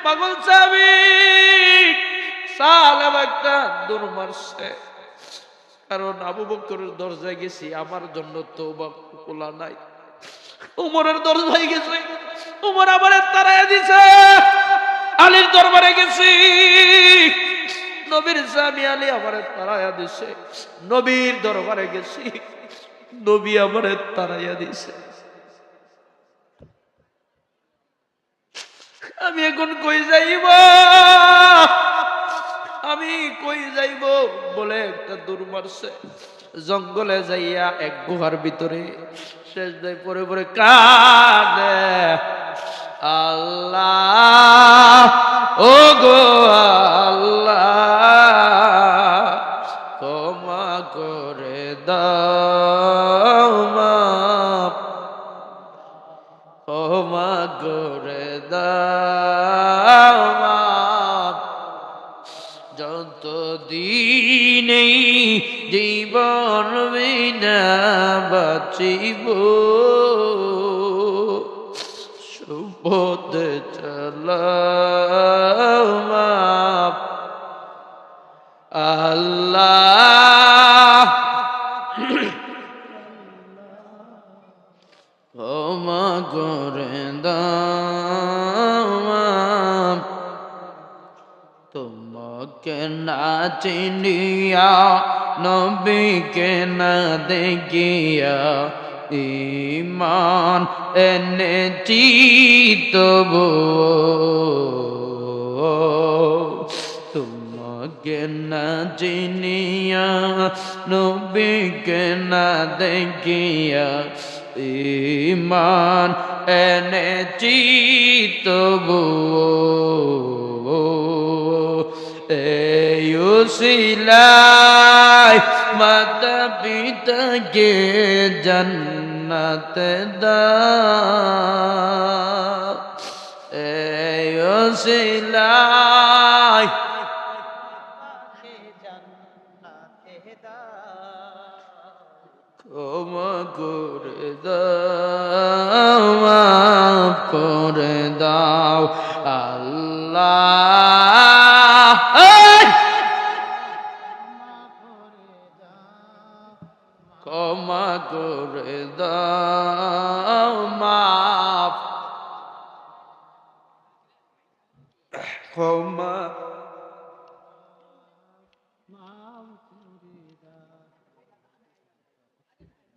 পাগল সাহাবী সালাম একটা দৌড় মারছে, কারণ আবু বকরের দরজায় গেছি, আমার জন্য তওবা খোলা নাই। উমরের দরজায় গেছে, উমর আমারে তাড়াইয়া দিছে। আলীর দরবারে গেছি, নবীর স্বামী আলী আমারে তাড়াইয়া দিছে। নবীর দরবারে গেছি, নবী আমারে তাড়াইয়া দিছে। আমি এখন কই যাইব, আমি কই যাইব বলে একটা দৌড় মারছে। জঙ্গলে যাইয়া এক গুহার ভিতরে শেষ দায় পরে পরে কাঁদে, আল্লাহ ও গো আল্লাহ ক্ষমা করে দাও, মাফ ক্ষমা করে দাও, মাফ যতদিন এই জীবন বিনা বাঁচিব, সুপথে চালাও, মাফ আল্লাহ ক্ষমা করে দাও, মাফ তোমাকে না চিনিয়া নবীকে না দেখিয়া ঈমান এনেছি তবু, তোমাকে না চিনিয়া নবীকে না দেখিয়া ঈমান এনেছি তবু, এই উসিলায় মাতা পিতাকে জান্নাত দাও, এই উসিলায় ক্ষমা করে দাও, মাফ করে দাও আল্লাহ, ক্ষমা করে দাও, মাফ ক্ষমা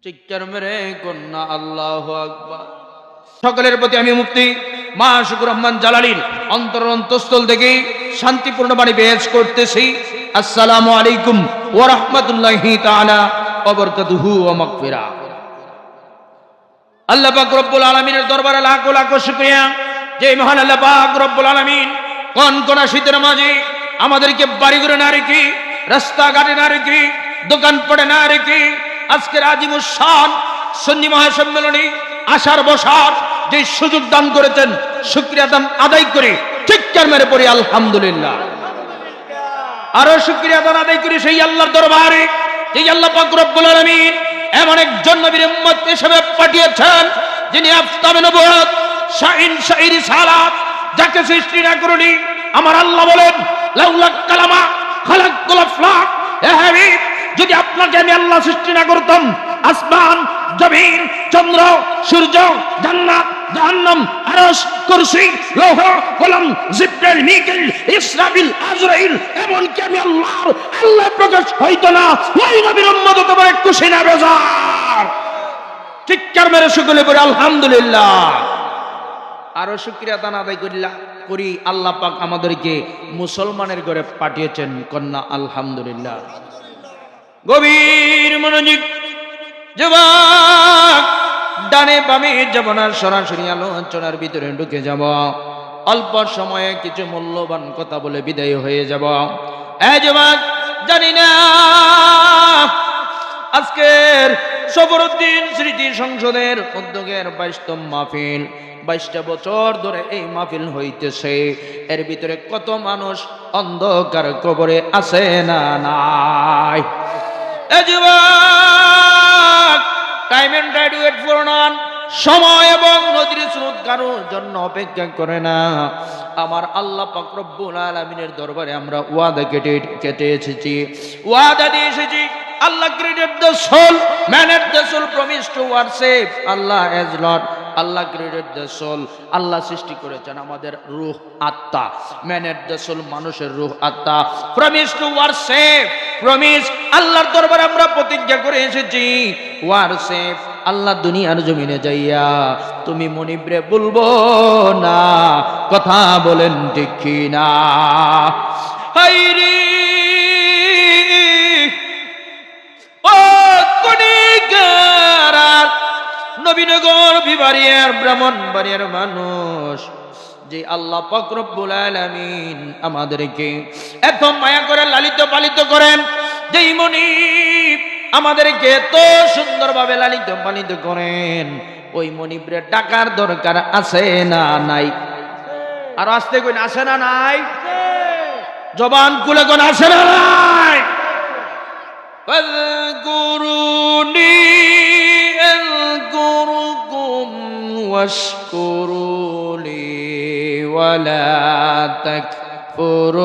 চিৎকার মেরে কন্যা আল্লাহু আকবার। সকলের প্রতি আমি মুফতি মাশুকুর রহমান জালালীর অন্তরস্থল থেকে শান্তিপূর্ণ বাণী পেশ করতেছি। আসসালামু আলাইকুম ওয়া রাহমাতুল্লাহি তাআলা ওয়া বারাকাতুহু ওয়া মাগফিরাহ। আল্লাহ পাক রব্বুল আলামিনের দরবারে লাখো লাখো শুকরিয়া, যে মহান আল্লাহ পাক রব্বুল আলামিন কনকনা শীতের মাঝে আমাদেরকে বাড়ি ঘরে না রেখে, রাস্তাঘাটে না রেখে, দোকানপাটে না রেখে আজকের আজিমুস শান সুন্নি মহাসম্মেলনে আসার বসার যে সুযোগ দান করেছেন, শুকরিয়া দান আদায় করে চিৎকার মেরে পড়ি আলহামদুলিল্লাহ। আরো শুকরিয়া দান আদায় করি সেই আল্লাহর দরবারে, যে আল্লাহ পাক রব্বুল আলামিন এমন একজন নবীর উম্মত হিসেবে পাঠিয়েছেন, যিনি আফতাবে নবুয়ত, শাইন শাইরি সালাত, যাকে সৃষ্টি না করুনি আমার আল্লাহ বলেন লাউলা কালামা খালাকুল আফলাক, হে হাবিব যদি আপনাকে আমি আল্লাহ সৃষ্টি না করতাম, আসমান, জমিন, চন্দ্র, সূর্য, জান্নাত, জাহান্নাম, আরশ, কুরসি, লৌহ, কলম, জিবরাইল, মিকাইল, ইসরাফিল, আজরাইল, এমনকি আমি আল্লাহ প্রকাশ হইতো না, ওই নবীর উম্মত তোমার খুশি না বেজার। চিৎকার মেরে সকলে বলি আলহামদুলিল্লাহ। আরো শুকরিয়া দান আদায় করি আল্লাহ পাক আমাদেরকে মুসলমানের ঘরে পাঠিয়েছেন, কন্যা আলহামদুলিল্লাহ। গভীর মনোযোগ, যুবক ডানে বামে যাব না, সরাসরি আলোচনার ভিতরে ঢুকে যাব। অল্প সময়ে কিছু মূল্যবান কথা বলে বিদায় হয়ে যাব। এই যুবক, জানি না আজকের সফরউদ্দিন স্মৃতি সংসদের উদ্যোগের 22তম মাহফিল, 22টা বছর ধরে এই মাহফিল হইতেছে। এর ভিতরে কত মানুষ অন্ধকার কবরে আছে না নাই? এ যুবক, time and tide wait for none, সময় এবং নদীর স্রোত কারোর জন্য অপেক্ষা করে না। আমার আল্লাহ পাক রব্বুল আলামিনের দরবারে আমরা ওয়াদা কেটে এসেছি, ওয়াদা দিয়ে এসেছি। Allah created the soul, man had the soul promised to worship Allah as Lord. Allah created the soul. Allah সৃষ্টি করেছেন আমাদের রূহ আত্মা। Man had the soul, মানুষের রূহ আত্মা। Promise to worship, promise আল্লাহর দরবারে আমরা প্রতিজ্ঞা করে এসেছি worship। আল্লাহ দুনিয়ার জমিনে যাইয়া তুমি মনিবরে বলবো না, কথা বলেন ঠিক কি না? হাইরে নবীনগর বিবাড়িয়ার ব্রাহ্মণবাড়িয়ার মানুষ, যে আল্লাহ পাক রব্বুল আলামিন আমাদেরকে এত মায়া করে লালিত পালিত করেন, যেই মনিব আমাদেরকে এত সুন্দরভাবে লালিত পালিত করেন, ওই মনিবরে টাকার দরকার আছে না নাই? আর আসতে কই আছে না নাই? জবান খুলে কোন আছে না নাই? ফাযকুরুনি আযকুরুকুম ওয়াশকুরু লি ওয়ালা তাকফুরুন।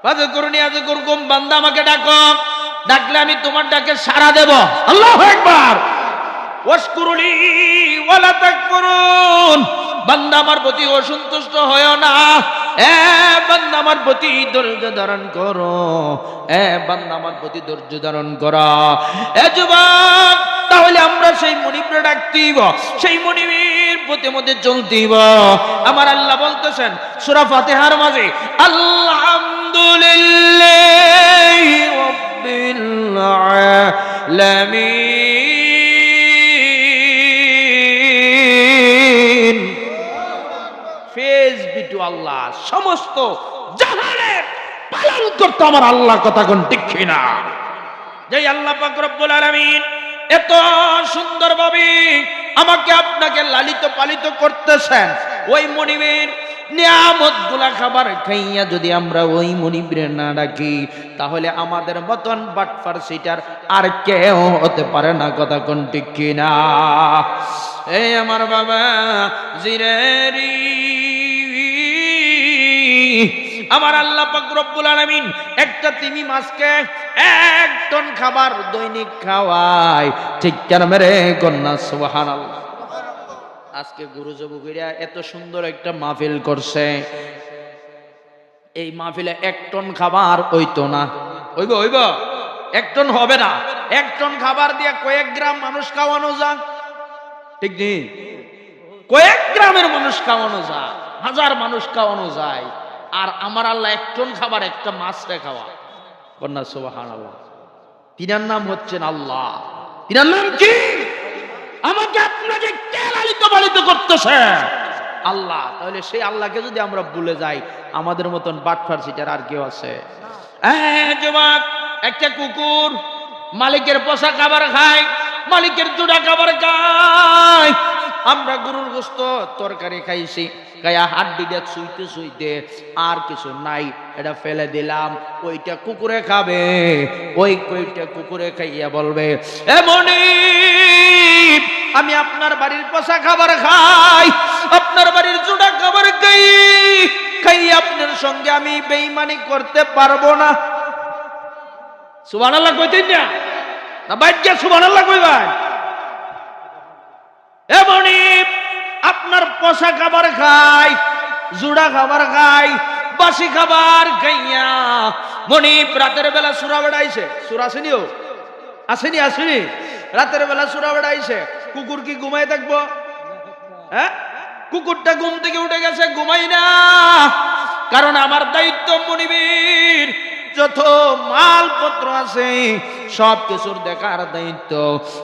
ফাযকুরুনি আযকুরুকুম, বান্দা আমাকে ডাকো, ডাকলে আমি তোমার ডাকে সাড়া দেব। আল্লাহু আকবার। ওয়াশকুরু লি ওয়ালা তাকফুরুন, বান্দা আমার প্রতি অসন্তুষ্ট হয় না, এ বান্দা আমার প্রতি ধৈর্য ধারণ করো, এ বান্দা আমার প্রতি ধৈর্য ধারণ করো। এ যুবক, তাহলে আমরা সেই মনিবরে ডাকতেইব, সেই মনিবের প্রতি মধ্যে চলতেইব। আমার আল্লাহ বলতেছেন সূরা ফাতিহার মাঝে, আলহামদুলিল্লাহি রাব্বিল আলামিন। ফেজ বিটু আল্লাহ, সমস্ত জাহানের পালন করতে আমার আল্লাহ, কথা কোন ঠিক কিনা? যে আল্লাহ পাক রব্বুল আলামিন এত সুন্দরভাবে আমাকে আপনাকে লালিত পালিত করতেছেন, ওই মনিবের নিয়ামত গুলা খাবার খাইয়া যদি আমরা ওই মনিবরে না ডাকি, তাহলে আমাদের মতন বাটফার সিটার আর কেউ হতে পারে না, কথা কোন ঠিক কিনা? এই আমার বাবা জিরেরি, আমার আল্লাহ পাক রব্বুল আলামিন একটা তিমি মাছকে 1 টন খাবার দৈনিক খাওয়ায়। ঠিক কেন মেরে কন্যা সুবহানাল্লাহ। আজকে গুরু যুবকেরা এত সুন্দর একটা মাহফিল করছে, এই মাহফিলে 1 টন খাবার হইতো না। হইব? 1 টন হবে না। 1 টন খাবার দিয়ে কয়েক গ্রাম মানুষ খাওয়ানো যায়, ঠিক নেই? কয়েক গ্রামের মানুষ খাওয়ানো যায়, 1000 মানুষ খাওয়ানো যায়। আর আমার আল্লাহ 1 টন খাবার একটা মাছরে খাওয়া, কন্যা সুবহানাল্লাহ। তিনার নাম হচ্ছেন আল্লাহ। তিনার নাম কি? আমাকে আপনাকে কে লালিত পালিত করতেছে? আল্লাহ। তাহলে সেই আল্লাহকে যদি আমরা ভুলে যাই, আমাদের মতন বাটফার সিটার আর কেউ আছে? যুবক, একটা কুকুর মালিকের পোষা খাবার খায়, মালিকের জোড়া খাবার খায়। আমরা গরুর গোশত তরকারি খাইছি, গায়া হাড্ডিটা ছুঁইতে ছুঁইতে আর কিছু নাই, এটা ফেলে দিলাম। ওইটা কুকুরে খাবে, ওইটা কুকুরে খাইয়া বলবে, এ মনিব, আমি আপনার বাড়ির পোষা খাবার খাই, আপনার বাড়ির জোড়া খাবার খাই, আপনার সঙ্গে আমি বেঈমানি করতে পারবো না। সুবহানাল্লাহ কইতেন না? বাইর গিয়া সুবহানাল্লাহ কইবেন। এ মনিব, আপনার পোষা খাবার খাই, জুড়া খাবার খাই, বাসি খাবার খাইয়া মনিব রাতের বেলা সুরা বেড়াইছে। সুরা আসেনিও? আসেনি? রাতের বেলা সুরা বেড়াইছে। কুকুর কি ঘুমাই থাকবো? হ্যাঁ, কুকুরটা ঘুম থেকে উঠে গেছে, ঘুমাই না। কারণ আমার দায়িত্ব মনিবের যত মালপত্র আছে সব কিছুর দেখার দায়িত্ব।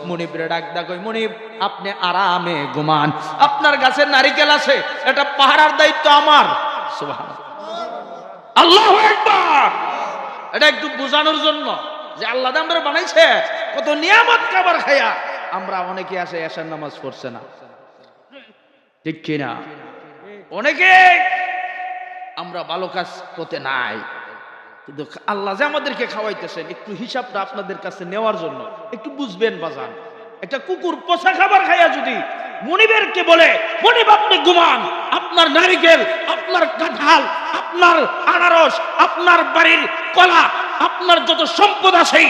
মনিবরে ডাক কই, মনিব আপনি আরামে ঘুমান, আপনার গাছের নারিকেল আছে, এটা পাহারার দায়িত্ব আমার। সুবহানাল্লাহ, আল্লাহু আকবার। এটা একটু বোঝানোর জন্য যে আল্লাহ আমরা বানাইছে কত নিয়ামত খাবার খাইয়া আমরা অনেকে আছে এশার নামাজ পড়ছে না, ঠিক কিনা? অনেকে আমরা ভালো কাজ করতে নাই। কিন্তু আল্লাহ যে আমাদেরকে খাওয়াইতেছেন একটু হিসাবটা আপনাদের কাছে নেওয়ার জন্য একটু বুঝবেন বাজান। একটা কুকুর পচা খাবার খাইয়া যদি মনিবেরকে বলে, মনিব আপনি ঘুমান, আপনার নারিকেল, আপনার কাঁঠাল, আপনার আনারস, আপনার বাড়ির কলা, আপনার যত সম্পদ আছে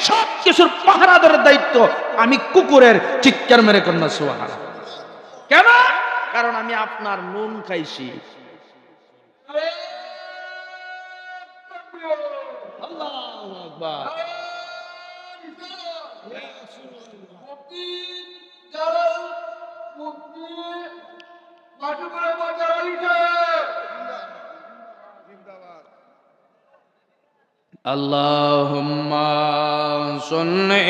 সব কিছুর পাহারাদারের দায়িত্ব আমি কুকুরের। চিৎকার মেরে কন্যা সুবহানাল্লাহ। কেন? কারণ আমি আপনার নুন খাইছি। আল্লাহু আকবার। আল্লাহুম্মা সাল্লি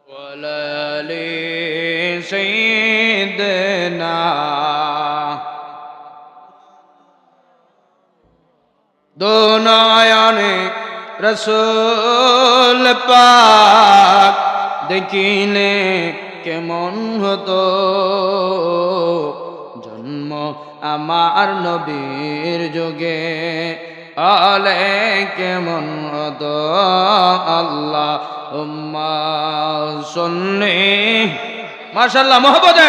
ওয়ালা আলি সাইয়্যিদিনা। দো নয়নে রাসূল পাক দেখিলে কেমন হতো, জন্ম আমার নবীর যুগে আলে কেমন হতো। আল্লাহুম্মা সাল্লি। মাশাআল্লাহ, মহব্বত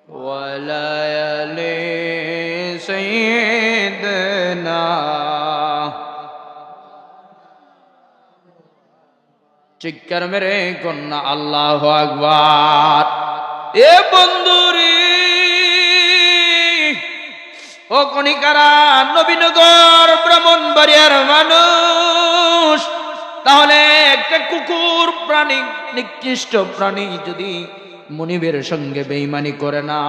ওয়ালা আলি সাইয়্যিদিনা। চিৎকার মেরে কন্যা আল্লাহু আকবার। এ বন্ধুরি, ও কণিকারা, নবীনগর ব্রাহ্মণবাড়িয়ার মানুষ, তাহলে একটা কুকুর প্রাণী, নিকৃষ্ট প্রাণী যদি মুনিবের সঙ্গে বেঈমানি করে না,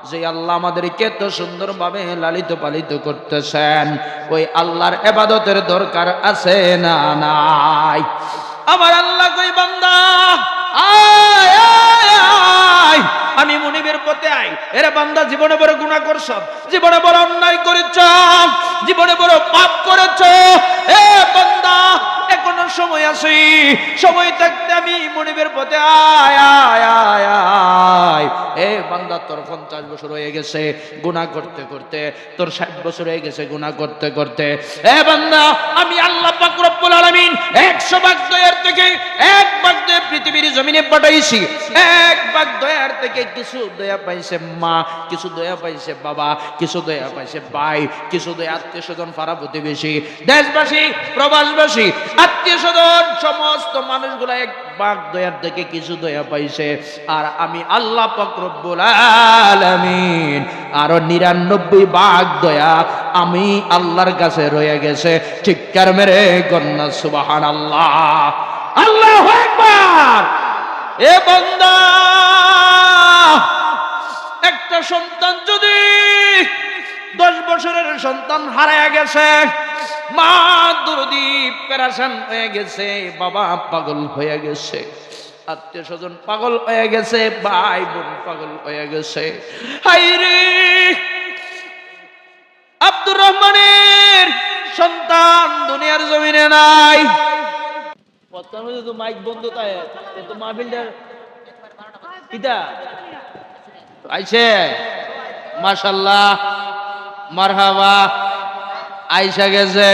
যে আল্লাহ আমাদেরকে এত সুন্দরভাবে লালিত পালিত করতেছেন, ওই আল্লাহর ইবাদতের দরকার আছে না নাই? আমার আল্লাহ কই, বান্দা আয় আয় আয়, আমি মুনিবের পথে আই। এরে বান্দা, জীবনে বড় গুনাহ করছ, জীবনে বড় অন্যায় করেছ, জীবনে বড় পাপ করেছ। এ বান্দা, এখনো সময় আছে, সময় থাকতে আমি মুনিবের পথে আয় আয় আয় আয়। এ বান্দা, তোর 50 বছর হয়ে গেছে গুনাহ করতে করতে, তোর 60 বছর হয়ে গেছে গুনাহ করতে করতে। এ বান্দা, আমি আল্লাহ পাক রব্বুল আলামিন 100 ভাগ দয়ার থেকে 1 ভাগ দয়া পৃথিবীর জমিনে পাঠাইছি। 1 ভাগ দয়ার থেকে কিছু দয়া পাইছে মা, কিছু দয়া পাইছে বাবা, কিছু দয়া পাইছে ভাই, কিছু দয়া আত্মীয় স্বজন, পাড়া প্রতিবেশী, দেশবাসী, প্রবাসবাসী, আত্মীয় স্বজন, সমস্ত মানুষগুলা 1 ভাগ দয়ার থেকে কিছু দয়া পাইছে। আর আমি আল্লাহ পাক রব্বুল আলামিন আরো 99 ভাগ দয়া আমি আল্লাহর কাছে রয়ে গেছে। চিৎকার মেরে কন্যা সুবহানাল্লাহ, আল্লাহু আকবার। এ বান্দা, একটা সন্তান যদি 10 বছরের সন্তান হারায় গেছে, মা দরদি পেরেশান হয়ে গেছে, বাবা পাগল হয়ে গেছে, আত্মীয় স্বজন পাগল হয়ে গেছে, ভাই বোন পাগল হয়ে গেছে, হায়রে আব্দুর রহমানের সন্তান দুনিয়ার জমিনে নাই। তো মাইক বন্ধ, তাই তো মাহফিলটার কিটা আইছে। মাশাআল্লাহ, মারহাবা, আইসা গেছে,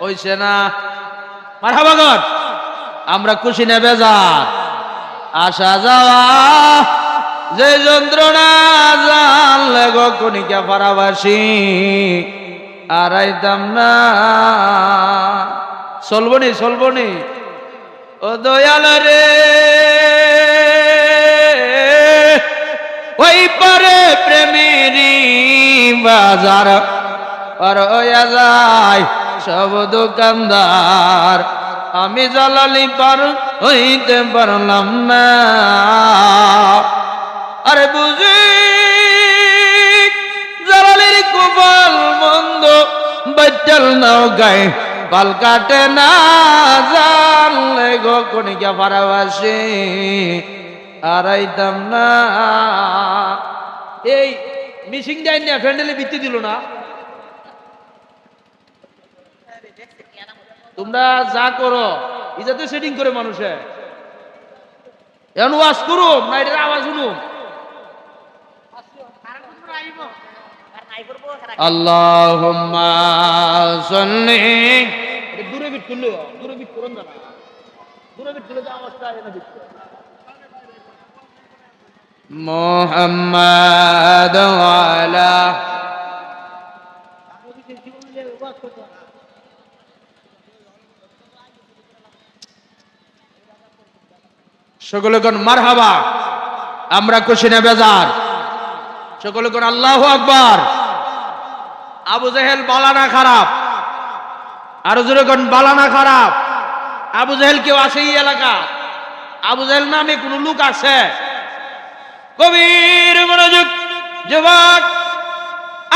হইছে না? মারহাবা গর, আমরা খুশি না বেজার? আসা যাওয়া যে যন্ত্রণা জানলে গো কণিকা পাড়াবাসী, আড়াইতাম না। চলবনি চলবনি, ও দয়াল রে, ওই পারে প্রেমেরই বাজার পার হইয়া যায় সব দোকানদার, আমি জালালি পার হইতে পারলাম না। আরে বুঝি জালালির কপাল মন্দ, বাচ্চাল নাও গায়ে পাল কাটে না, জানলে গো কণিকা পাড়াবাসী, আড়াইতাম না। এই মিশিং দেয় না, ফ্যান্ডেলে বৃত্তি দিল না। তোমরা যা করো ইজাতে সেটিং করে মানুষে এখন ওয়াজ করুম না এটার আওয়াজ শুনুম আল্লাহুম্মা সাল্লি দূরে বিট করলে দূরে বিট করুন না দূরে বিট করলে আওয়াজটা আসে না বিট মুহাম্মাদ ওয়ালা সকলে কোন মারহাবা আমরা খুশি না বেজার সকলে কোন আল্লাহু আকবার আবু জাহেল বালানা খারাপ আর জোরে কোন বালানা খারাপ আবু জাহেল কেউ আছে এই এলাকা আবু জাহেল নামে কোন লোক আছে কবির মনোযোগ যুবক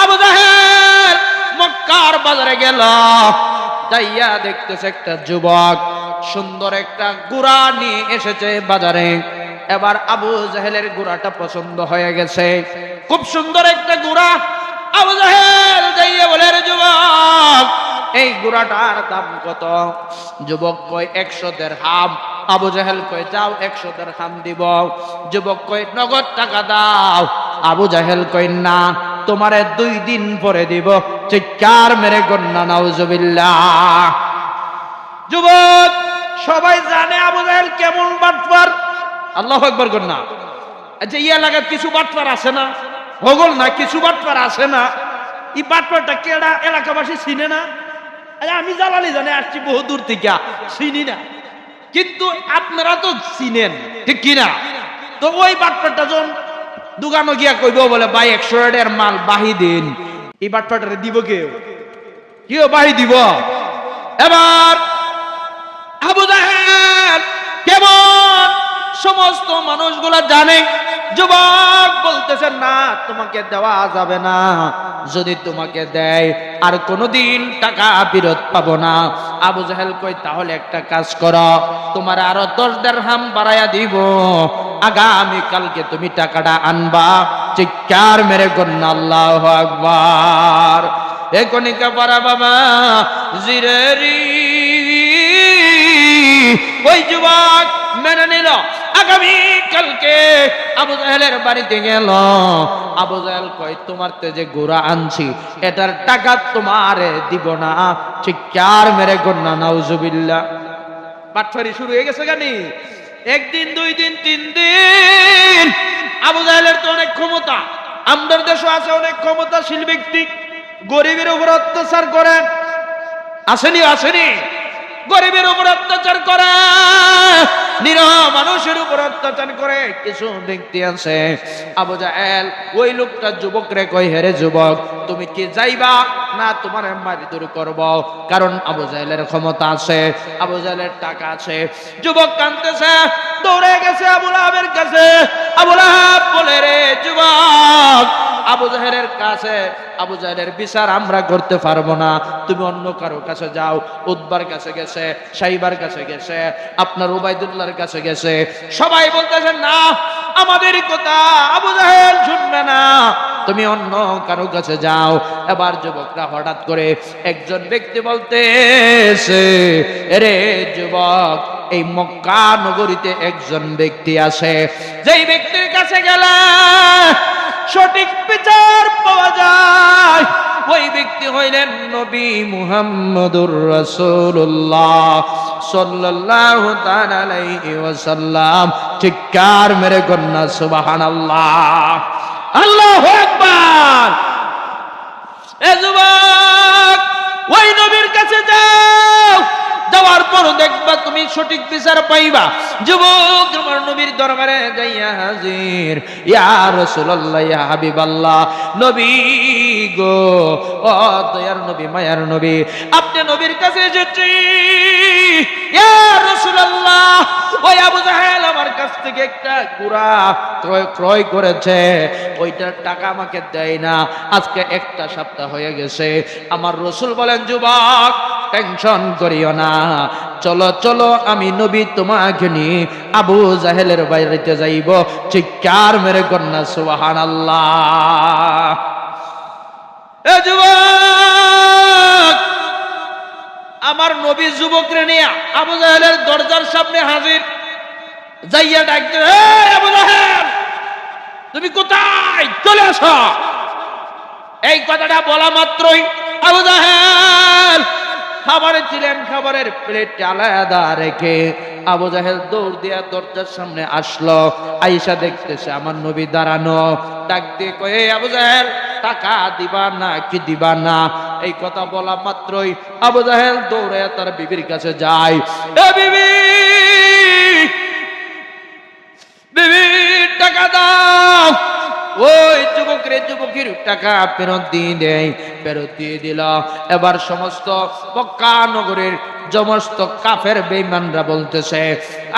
আবু জাহেল মক্কার বাজারে গেল যাইয়া দেখতেছে একটা যুবক সুন্দর একটা ঘোড়া নিয়ে এসেছে বাজারে এবার আবু জাহেলের ঘোড়াটা পছন্দ হয়ে গেছে খুব সুন্দর একটা ঘোড়া আবু জাহেল যাইয়া বলে রে যুবক এই ঘোড়াটার দাম কত যুবক কয় 100 দিরহাম আবু জাহেল কয় যাও 100 দিরহাম দিব যুবক কয় নগদ টাকা দাও আবু জাহেল কয় না তোমারে 2 দিন পরে দিব চিৎকার মেরে গন্না নাউজুবিল্লাহ যুবক সবাই জানে আবু জাহেল কেমন বাটপার আল্লাহু আকবার গন্না আচ্ছা এই এলাকার কিছু বাটপার আছে না হগল না কিছু বাটপার আছে না এই বাটপারটা কেডা এলাকাবাসী চিনে না আমি জালালি জানে আসছি বহু দূর থেকে চিনি না কিন্তু আপনারা তো চিনেন ঠিক কিনা তো ওই বাটপারটা যখন দোকানে গিয়া কইব বলে ভাই 100 টাকার মাল বাহি দিন এই বাটপারটারে দিব কেউ বাহি দিব এবার আবু জাহেল কেমন সমস্ত মানুষগুলা জানে যুবক বলতেছে না তোমাকে দেওয়া যাবে না যদি তোমাকে দেয় আর কোনোদিন টাকা ফেরত পাবো না আবু জাহেল কই তাহলে একটা কাজ করো তোমার আরো 10 দিরহাম বাড়ায়া দিব আগামী কালকে তুমি টাকাটা আনবা চিৎকার মেরে গন্না আল্লাহু আকবার এ কনিকা পারা বাবা জিরেরি ওই যুবক মেনে নিল আগামী কালকে আবু জাহেলের বাড়িতে গেল আবু জাহেল কয় তোমার তে যে ঘোড়া আনছি এটার টাকা তোমারে দিব না চিৎকার মেরে গন্না নাউজুবিল্লাহ বাটফারি শুরু হয়ে গেছে গানি একদিন 2 দিন 3 দিন আবু জাহেলের তো অনেক ক্ষমতা আমাদের দেশে আছে অনেক ক্ষমতাশীল ব্যক্তি গরিবের উপর অত্যাচার করে আসেনি গরিবের উপর অত্যাচার করে নিরহ মানুষের উপর অত্যাচার করে কিছু ব্যক্তি আছে আবু জাহেল ওই লোকটা যুবকরে কই হেরে যুবক তুমি কি যাইবা না তোমার মারি দূর করব কারণ আবু জাহেলের ক্ষমতা আছে আবু জাহেলের টাকা আছে যুবক কাঁদতেছে দৌড়ে গেছে আবু লাহাবের কাছে আবু লাহাব বলে রে যুবক আবু জাহেলের কাছে আবু জাহেলের বিচার আমরা করতে পারবো না তুমি অন্য কারো কাছে যাও উতবার কাছে গেছে সাইবার কাছে গেছে আপনার উবাইদুল্লাহর কাছে গেছে সবাই বলতেছেন না আমাদের কথা আবু জাহেল শুনবে না তুমি অন্য কারো কাছে যাও এবার যুবকরা হঠাৎ করে একজন ব্যক্তি বলতেছে রে যুবক এই মক্কা নগরীতে একজন ব্যক্তি আছে যেই ব্যক্তির কাছে গেলে সঠিক বিচার পাওয়া যায় ওই ব্যক্তি হইলেন নবী মুহাম্মদুর রাসূলুল্লাহ সাল্লাল্লাহু তাআলা আলাইহি ওয়াসাল্লাম চিৎকার মেরে গন্না সুবহানাল্লাহ আল্লাহু আকবার এ যুবক ওই নবীর কাছে যাও যাওয়ার পর দেখবা তুমি সঠিক বিচার পাইবা যুবক তোমার নবীর দরবারে যাইয়া হাজির ইয়া রাসূলুল্লাহ ইয়া হাবিবাল্লাহ নবী গো ও দয়ার নবী মায়ার নবী আপনি নবীর কাছে এসেছি ইয়া রাসূলুল্লাহ ওই আবু জাহেল আমার কাছ থেকে একটা ঘোড়া ক্রয় করেছে ওইটার টাকা আমাকে দেয় না আজকে একটা সপ্তাহ হয়ে গেছে আমার রাসূল বলেন যুবক টেনশন করিও না চলো চলো আমি নবী তোমাকে নিয়ে আবু জাহেলের বাড়িতে যাইব চিৎকার মেরে কন্যা সুবহানাল্লাহ এ যুবক নবী যুবকরে নিয়ে আবু জাহেলের দরজার সামনে হাজির, যাইয়া ডাকতে, এই আবু জাহেল তুমি কোথায়, চলে আসো। এই কথাটা বলা মাত্রই আবু জাহেল খাবারে ছিলেন, খাবারের প্লেট আলাদা রেখে আবু জাহেল দৌড় দিয়া দরজার সামনে আসলো। আয়েশা দেখতেছে আমার নবী দাঁড়ানো, ডাক দিয়ে কয়, এই আবু জাহেল টাকা দিবা না কি দিবা না? এই কথা বলা মাত্রই আবু জাহেল দৌড়ে তার বিবির কাছে যায়, এ বিবি, বিবি টাকা দাও। ওই যুবকের টাকা ফেরত দিয়ে দেয়, ফেরত দিয়ে দিল। এবার সমস্ত মক্কা নগরের সমস্ত কাফের বেঈমানরা বলতেছে,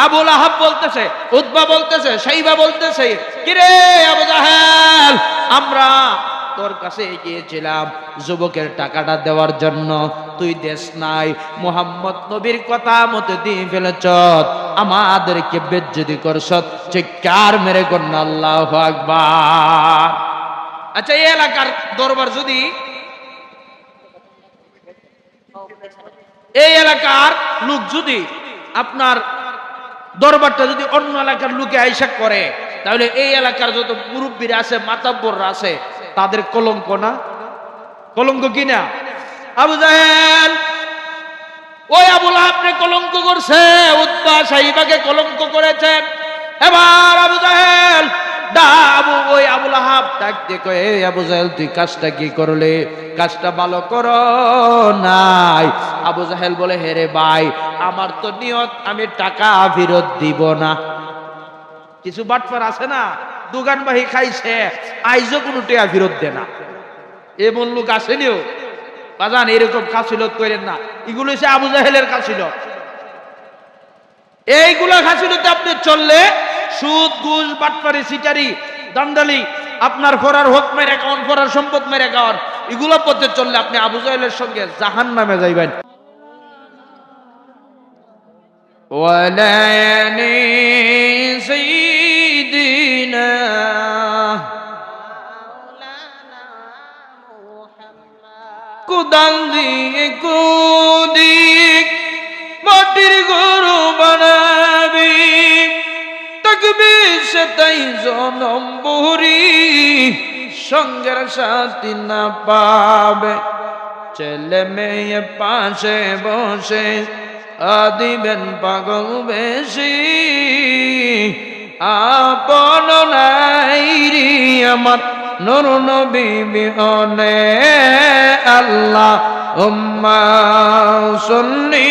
আবু লাহাব বলতেছে, উতবা বলতেছে, শাইবা বলতেছে, কিরে আবু জাহেল, আমরা তোর কাছে গিয়েছিলাম যুবকের টাকাটা দেওয়ার জন্য, তুই দেশ নাই, মুহাম্মদ নবীর কথা মতো দিয়ে ফেলেছ, আমাদেরকে বেজ্জতি করছ। চিৎকার মেরে কন্যা আল্লাহু আকবার। আচ্ছা, এই এলাকার দরবার যদি, এই এলাকার লোক যদি আপনার দরবারটা যদি অন্য এলাকার লোকে আইসা করে, তাহলে এই এলাকার যত মুরব্বীরা আছে, মাতাব্বররা আছে, তাদের কলঙ্ক না? কলঙ্ক কিনা? আবু জাহেল ওই আবু লাহাবকে কলঙ্ক করছে, উতবা সাইবাকে কলঙ্ক করেছে। এবার আবু জাহেল ওই আবু লাহাব ডাক দিয়ে কয়, এই আবু জাহেল তুই কাজটা কি করলে? কাজটা ভালো করো নাই। আবু জাহেল বলে, হে রে ভাই, আমার তো নিয়ত আমি টাকা ফেরত দিব না। কিছু বাটপার আছে না, দোকান বাহি খাইছে, আইজও কোনো টাকা ফেরত দে না, এমন লোক আসেনিও বাজান। এরকম খাসিলত করেন না, এগুলো হচ্ছে আবু জাহেলের খাসিলত। এইগুলা খাসিলতে আপনি চললে সুদ, ঘুষ, বাটপারি, সিটারি, দান্দালি, আপনার ফরার হক মেরে খাওয়ান, ফরার সম্পদ মেরে খাওয়ান, এগুলো পথে চললে আপনি আবু জাহেলের সঙ্গে জাহান্নামে যাইবেন। ওয়ালানি সাইয়্যিদিনা কুদাল দিয়ে কুদি মাটির গরু বানাবি, তাকবীর সে তাই জনম বুড়ি, সঙ্গের সাথী না পাবে। ছেলে মেয়ে পাশে বসে আদিবেন পাগল বেশি, আপন নাই রে আমার নূর নবী বিহনে। আল্লাহুম্মা সাল্লি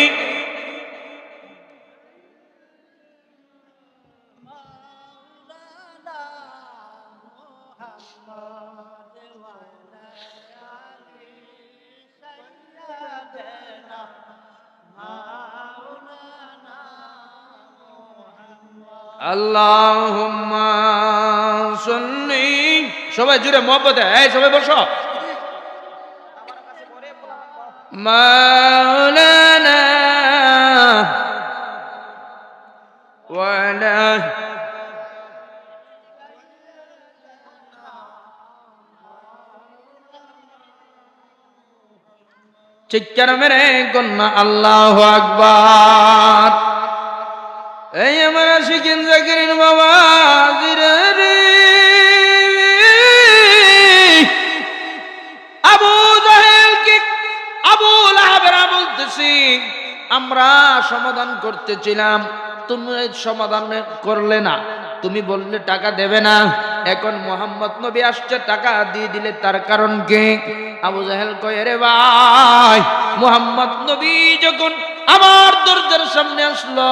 আল্লাহুম্মা সাল্লি, সবাই জুড়ে মহব্বতে, এই সবাই বসো। মাওলানা ওয়ালা চিৎকার মেরে কন্যা আল্লাহু আকবার। এই আমার আশিকিন জাকিরিন বাবা জিরে রে, আবু জাহেল কি আবু লাহাবেরা বলতেছি, আমরা সমাধান করতেছিলাম, তুমি সমাধান করলে না, তুমি বললে টাকা দেবে না, এখন মুহাম্মদ নবী আসছে, টাকা দিয়ে দিলে তার কারণ কি? আবু জাহেল কয়, রে ভাই, মুহাম্মদ নবী যখন আমার দরজার সামনে আসলো,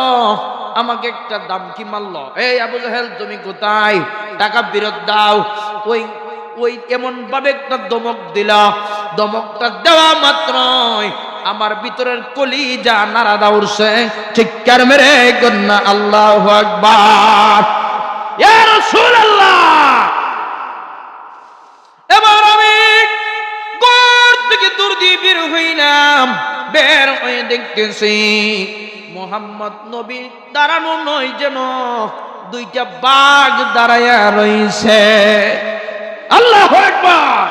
আমাকে একটা দামকি মারলো। এই আবু জাহেল তুমি কোথায়, টাকা ফেরত দাও। ওই এমন ভাবে একটা দমক দিলা, দমকটা দেওয়া মাত্রই আমার ভিতরের কলিজা নাড়া উঠছে। চিৎকার মেরে কন্যা আল্লাহু আকবার। ইয়া রাসূলুল্লাহ, এবার আমি ঘর থেকে দূর দিয়ে বের হইলাম, বের হয়ে দেখতেছি মুহাম্মদ নবী দাঁড়ানো নয়, যেন দুইটা বাঘ দাঁড়ায়া রইছে। আল্লাহু আকবার।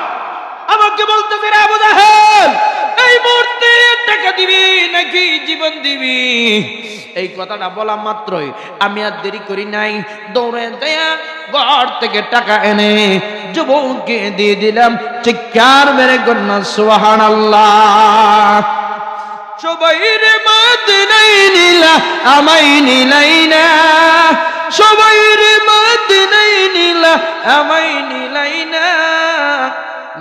আমাকে বলতেছে, আবু জাহেল এই মুহূর্তে টাকা দিবি নাকি জীবন দিবি। এই কথাটা বলা মাত্রই আমি আর দেরি করি নাই, দৌড়ে যাইয়া ঘর থেকে টাকা এনে যুবককে দিয়ে দিলাম। চিৎকার মেরে কন্যা সুবহানাল্লাহ। সবাই রে মদিনায় নিলা আমায় নিলাই না, সবাই রে মদিনায় নিলা আমায় নিলাই না,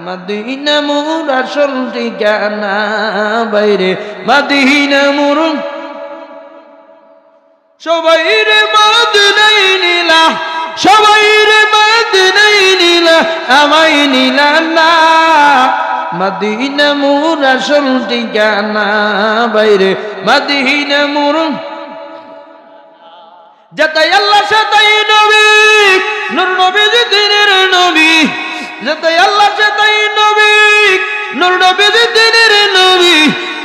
মদিনা মোর আসল ঠিকানা, বাইরে মদিনা মোর। সবাই রে মদিনায় নিলা, সবাই রে মদিনায় নিলা আমায় নিলা না, মদিনা মোর আসল ঠিকানা, বাইরে মদিনা মোর। যেতাই আল্লাহ সেতাই নবী, নূর নবী দিনের নবী, যেতাই আল্লাহ সেতাই নবী, নূর নবী দিনের নবী,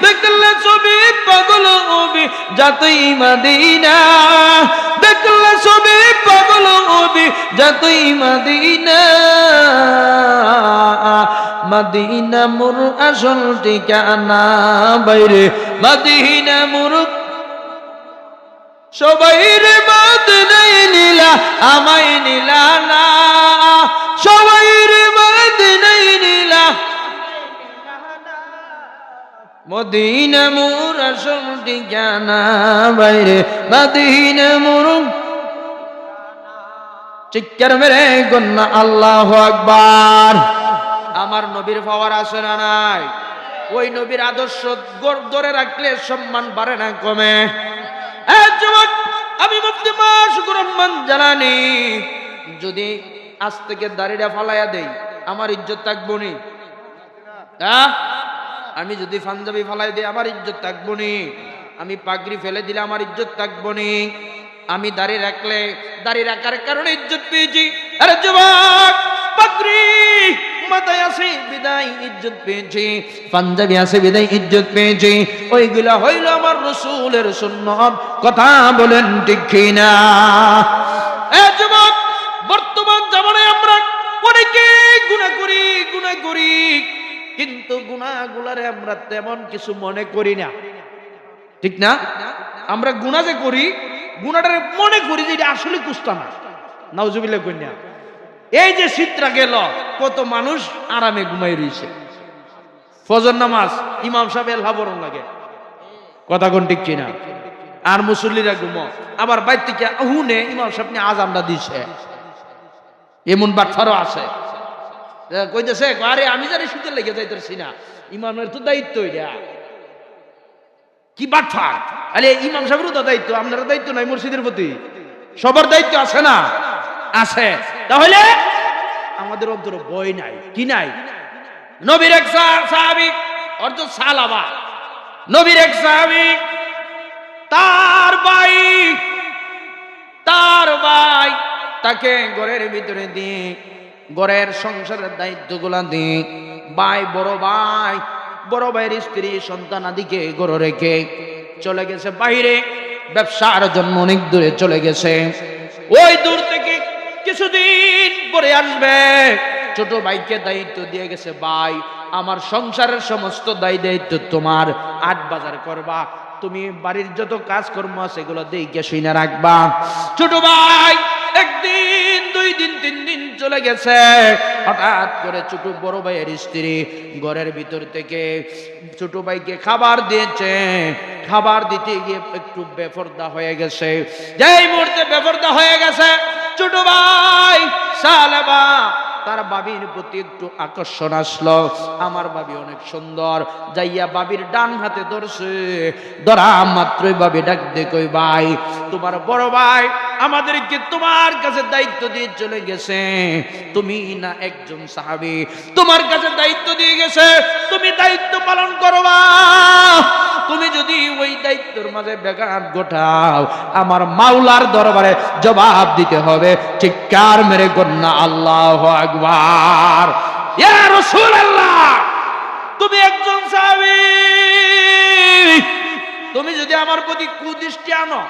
দেখলে ছবি পাগল হবি যতই মদিনা, দেখলে ছবি পাগল হবি যতই মদিনা, মদিনা মোর আসল ঠিকানা, বাইরে মদিনা মোর। সবাই রে মদিনায় নিলা আমায় নিলা না, সবাই রে মদিনায় নিলা, মদিনা মোর আসল ঠিকানা, বাইরে মদিনা মোর। চিৎকার মেরে কন্যা আল্লাহু আকবার। আমার নবীর পাওয়ার আছে না নাই? ওই নবীর আদর্শ ধরে রাখলে সম্মান বাড়ে না কমে? আমি মুফতি মাশকুর রহমান জালানী যদি আজ থেকে দাড়িটা ফালাইয়া দেই আমার ইজ্জত থাকবো নি? আমি যদি পাঞ্জাবি ফালাই দিই আমার ইজ্জত থাকবো নি? আমি পাগড়ি ফেলে দিলে আমার ইজ্জত থাকবো নি? আমি দাড়ি রাখলে, দাড়ি রাখার কারণে ইজ্জত পেয়েছি। আরে যুবক, পাগড়ি মাথায় আছে বিদায় ইজ্জত পেয়েছি, পাঞ্জাবি আছে বিদায় ইজ্জত পেয়েছি। ওইগুলা হইল আমার রাসূলের সুন্নাত। কথা বলেন ঠিক কিনা? যুবক, বর্তমান জামানায় আমরা অনেকে গুনাহ করি, কিন্তু গুনাহগুলারে আমরা তেমন কিছু মনে করি না, ঠিক না? আমরা গুনাহ যে করি, গুনাহটারে মনে করি যে এটা আসলে কুস্তা না। নাউজুবিল্লাহ কইনা। এই যে শীতটা গেল, কত মানুষ আরামে ঘুমাই রইছে। ফজর নামাজ ইমাম সাহেব এলহা বরণ লাগে, কথা কোন ঠিক কিনা? আর মুসল্লিরা ঘুমো, আবার বাইর থেকে হুনে ইমাম সাহেব নিয়ে আজানটা দিছে। এমন বাটফারও আছে, কইতেছে আরে আমি জানি শীতে লেগে যাইতেছি না, ইমামের তো দায়িত্ব এটা। কি বাটফার! আরে ইমাম সাহেবেরও তো দায়িত্ব, আপনারা দায়িত্ব নাই মসজিদের প্রতি? সবার দায়িত্ব আছে না? আছে। তাহলে আমাদের অন্তরে ভয় নাই, কি নাই? নবীর এক সাহাবী অর্থ সালাবা, নবীর এক সাহাবী তার ভাই তাকে ঘরের ভিতরে দিয়ে, ঘরের সংসারের দায়িত্বগুলা দিয়ে, বড় ভাইয়ের স্ত্রী সন্তান আদিকে ঘরে রেখে চলে গেছে বাইরে, ব্যবসার জন্য অনেক দূরে চলে গেছে। ওই দূর থেকে কিছুদিন পরে আসবে, ছোট ভাইকে দায়িত্ব দিয়ে গেছে, ভাই আমার সংসারের সমস্ত দায়িত্ব তোমার, আট বাজার করবা, তুমি বাড়ির যত কাজকর্ম আছে এগুলো দেখে শুনে রাখবা। ছোট ভাই একদিন, দুই দিন, তিন দিন চলে গেছে। হঠাৎ করে বড় ভাইয়ের স্ত্রী ঘরের ভিতর থেকে ছোট ভাইকে খাবার দিয়েছে, খাবার দিতে গিয়ে একটু বেপরদা হয়ে গেছে। যেই মুহূর্তে বেপরদা হয়ে গেছে, ছোট ভাই সালেবা তার বাবির প্রতি একটু আকর্ষণ আসলো। আমার বাবি অনেক সুন্দর, যাইয়া বাবির ডান হাতে ধরছে, ধরা মাত্রই বাবি ডাক দে কই, ভাই তোমার বড় ভাই আমাদেরকে তোমার কাছে দায়িত্ব দিয়ে চলে গেছে, তুমি না একজন সাহাবী, তোমার কাছে দায়িত্ব দিয়ে গেছে, তুমি দায়িত্ব পালন করবা। তুমি যদি ওই দায়িত্বের মাঝে ব্যাঘাত ঘটাও, আমার মাওলার দরবারে জবাব দিতে হবে। চিৎকার মেরে কন্যা আল্লাহু আকবার। ইয়া রাসূলুল্লাহ, তুমি একজন সাহাবী, তুমি যদি আমার প্রতি কুদৃষ্টি আনো,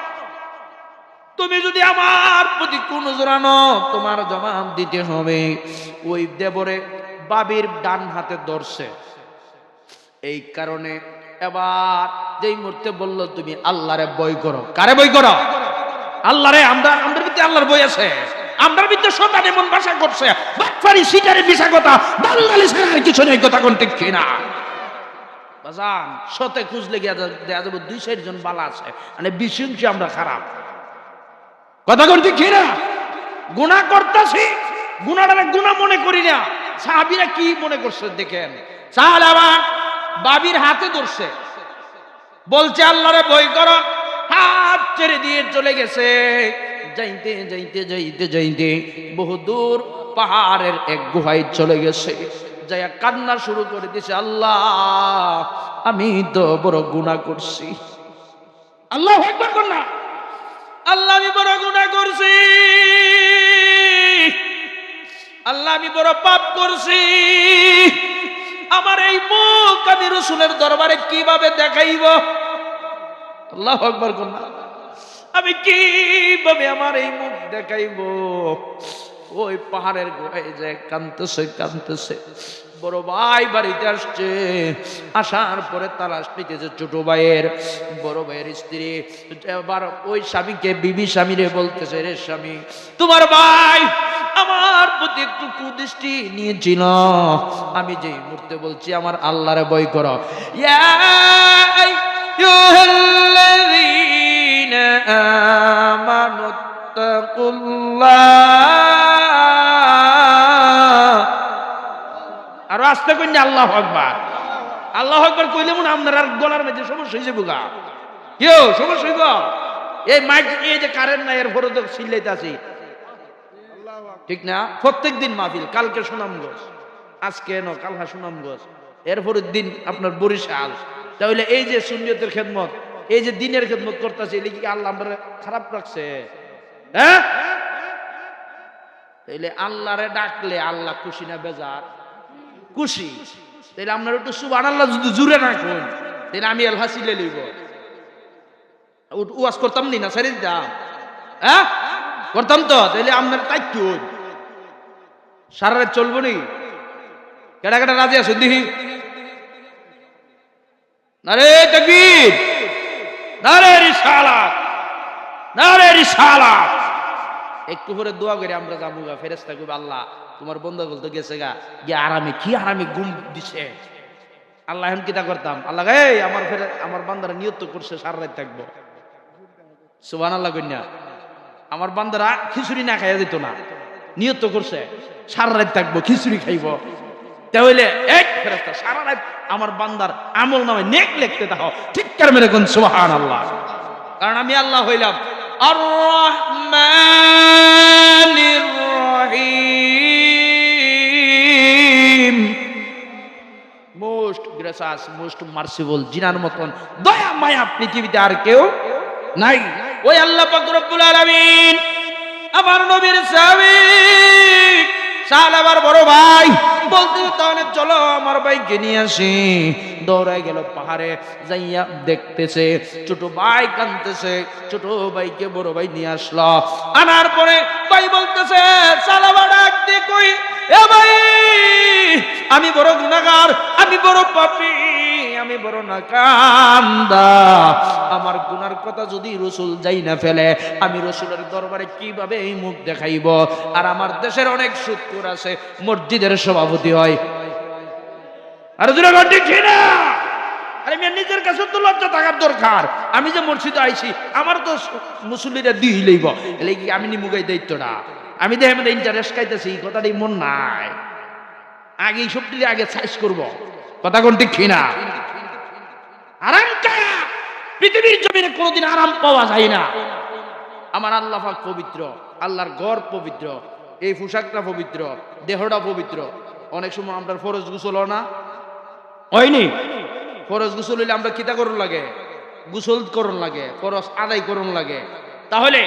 তুমি যদি আমার প্রতি কোন নজর আনো, তোমার জবাব দিতে হবে। ওই দেবরে বাবির ডান হাতে ধরছে, এই কারণে এবার যেই মুহূর্তে বলল তুমি আল্লাহরে ভয় করো। কারে ভয় করো? আল্লাহরে। আমাদের ভিতরে আল্লাহর ভয় আছে, আমরার ভিতরে শয়তান এমন ভাষা করছে, বাটপারি সিটারে মিশা কথা, দালালি ছাড়া আর কিছু নেই। কথা কোন ঠিক কিনা? বাজান সতে খুঁজলে গিয়া দেখা যাবে 2-4 জন বালা আছে, মানে 20 আমরা খারাপ। কথা কোন ঠিক কিনা? গুনাহ করতেছি, গুনাহটারে গুনাহ মনে করি না। সাহাবীরা কি মনে করছে দেখেন। সাহাবা বাবির হাতে ধরছে, বলছে আল্লাহরে ভয় করো, হাত ছেড়ে দিয়ে চলে গেছে। যাইতে যাইতে যাইতে যাইতে বহুদূর পাহাড়ের এক গুহায় চলে গেছে। যাইয়া কান্না শুরু করে দিয়েছে, আল্লাহ আমি তো বড় গুনাহ করছি। আল্লাহু আকবার কর না। আল্লাহ আমি বড় গুনাহ করছি, আল্লাহ আমি বড় পাপ করছি। আমার এই মুখ আমি রাসূলের দরবারে কিভাবে দেখাইব? আল্লাহু আকবার কর না। আমি কিভাবে আমার এই মুখ দেখাইব? ওই পাহাড়ের গোড়ায় যায় কাঁদতেছে কাঁদতেছে। বড় ভাই বাড়িতে আসছে, আসার পরে তালাশ নিতেছে ছোট ভাইয়ের। বড় ভাইয়ের স্ত্রী এবার ওই স্বামীকে, বিবি স্বামীরে বলতেছে, রে স্বামী, তোমার ভাই আমার প্রতি একটু কুদৃষ্টি নিয়েছিল। আমি যেই মুহূর্তে বলছি আমার আল্লাহরে ভয় করো, ইয়া আইয়ুহাল্লাযীনা আমানুত্তাকুল্লাহ। আর আস্তে কইনা আল্লাহু আকবার। আল্লাহু আকবার কইলে মনে আপনার আর গলার মধ্যে সমস্যা হয়ে যাবে গা। কেউ সমস্যা হইব? এই মাইক, এই যে কারেন্ট নাই, এর ভরে তো চিল্লাইতাছি, ঠিক না? প্রত্যেকদিন মাহফিল, কালকে সুনামগঞ্জ, আজকে কালহা সুনামগঞ্জ, এরপরের দিন আপনার বরিশাল। তাহলে এই যে সুন্নিয়তের খেদমত, এই যে দিনের খেদমত করতেছে, এটা কি আল্লাহ আমরা খারাপ রাখছে? হ্যাঁ, তাইলে আল্লাহরে ডাকলে আল্লাহ খুশি না বেজার? খুশি। তাইলে আপনার একটু সুবহানাল্লাহ যদি জুড়ে না কোন, তাহলে আমি আল্লাহ সিলে লইব। ওয়াজ করতাম নি না, ছেড়ে দিতাম? হ্যাঁ করতাম তো। তাইলে আপনার তাইত্য সারা রাত চলবো নি? কেডা কেডা রাজি আছো দেখি? নারে তাকবীর, নারে রিসালাত, নারে রিসালাত। একটু পরে দোয়া করে আমরা যাবো গা। ফেরেশতা কইবে, আল্লাহ তোমার বন্ধু বলতে গেছে গা, গিয়ে আরামে, কি আরামে ঘুম দিছে। আল্লাহ এখন কিতা করতাম? আল্লাহ এই আমার বান্দারা নিয়ত করছে সারা রাত থাকবো। সুবহানাল্লাহ কইনা। আমার বান্দারা খিচুড়ি না খাইয়া দিত না, নিয়ত করছে সারা রাত থাকবো, খিচুড়ি খাইব। তাহলে এক ফেরেশতা সারা রাত আমার বান্দার আমল নামে নেক লিখতে দাও। ঠিক করে মেরে কোন সুবহানাল্লাহ। কারণ আমি আল্লাহ হইলাম আর রহমানির রহিম, মোস্ট গ্রেসাস, মোস্ট মার্সিবল। জিনার মতন দয়া মায়া পৃথিবীতে আর কেউ নাই। ওই আল্লাহ পাক রব্বুল আলামিন আমার নবীর সাহাবী সাহাবার বড় ভাই বলতে, তাহলে চলো আমার ভাইকে নিয়ে আসি। দৌড়াই গেল পাহাড়ে, যাইয়া দেখতেছে ছোট ভাই কাঁদতেছে। ছোট ভাইকে বড় ভাই নিয়ে আসলো। আনার পরে ভাই বলতেছে, সালাবা ডাক দিয়ে কই, এ ভাই আমি বড় গুনাহগার, আমি বড় পাপী, আমি বড় নাকান্দা। আমার গুনার কথা যদি রাসূল যাই না ফেলে, আমি রাসূলের দরবারে কিভাবে এই মুখ দেখাইব? আর আমার দেশের অনেক সুদখোর আছে, মসজিদের সভাপতি হয়। আর দুরা গন্ডি কিনা? আরে আমি নিজের কাছে তো লজ্জা থাকার দরকার। আমি যে মসজিদে আইছি, আমার তো মুসল্লিরা দিই লইব, এলে কি আমি নিমুগাই দায়িত্বটা? আমি দেখে মানে ইন্টারেস্ট খাইতেছি, কথাটাই মন নাই। আগে এই সব দিলে আগে সাইজ করব। কথা কোন ঠিক কিনা? আরাম চায়া পৃথিবীর জমিনে কোনোদিন আরাম পাওয়া যায় না। আমার আল্লাহ পাক পবিত্র, আল্লাহর ঘর পবিত্র, এই পোশাকটা পবিত্র, দেহটা পবিত্র। অনেক সময় আমরা ফরজ গোসল না হয়নি? ফরজ গোসল হইলে আমরা কিতা করুন লাগে? গোসল করুন লাগে, ফরজ আদায় করুন লাগে। তাহলে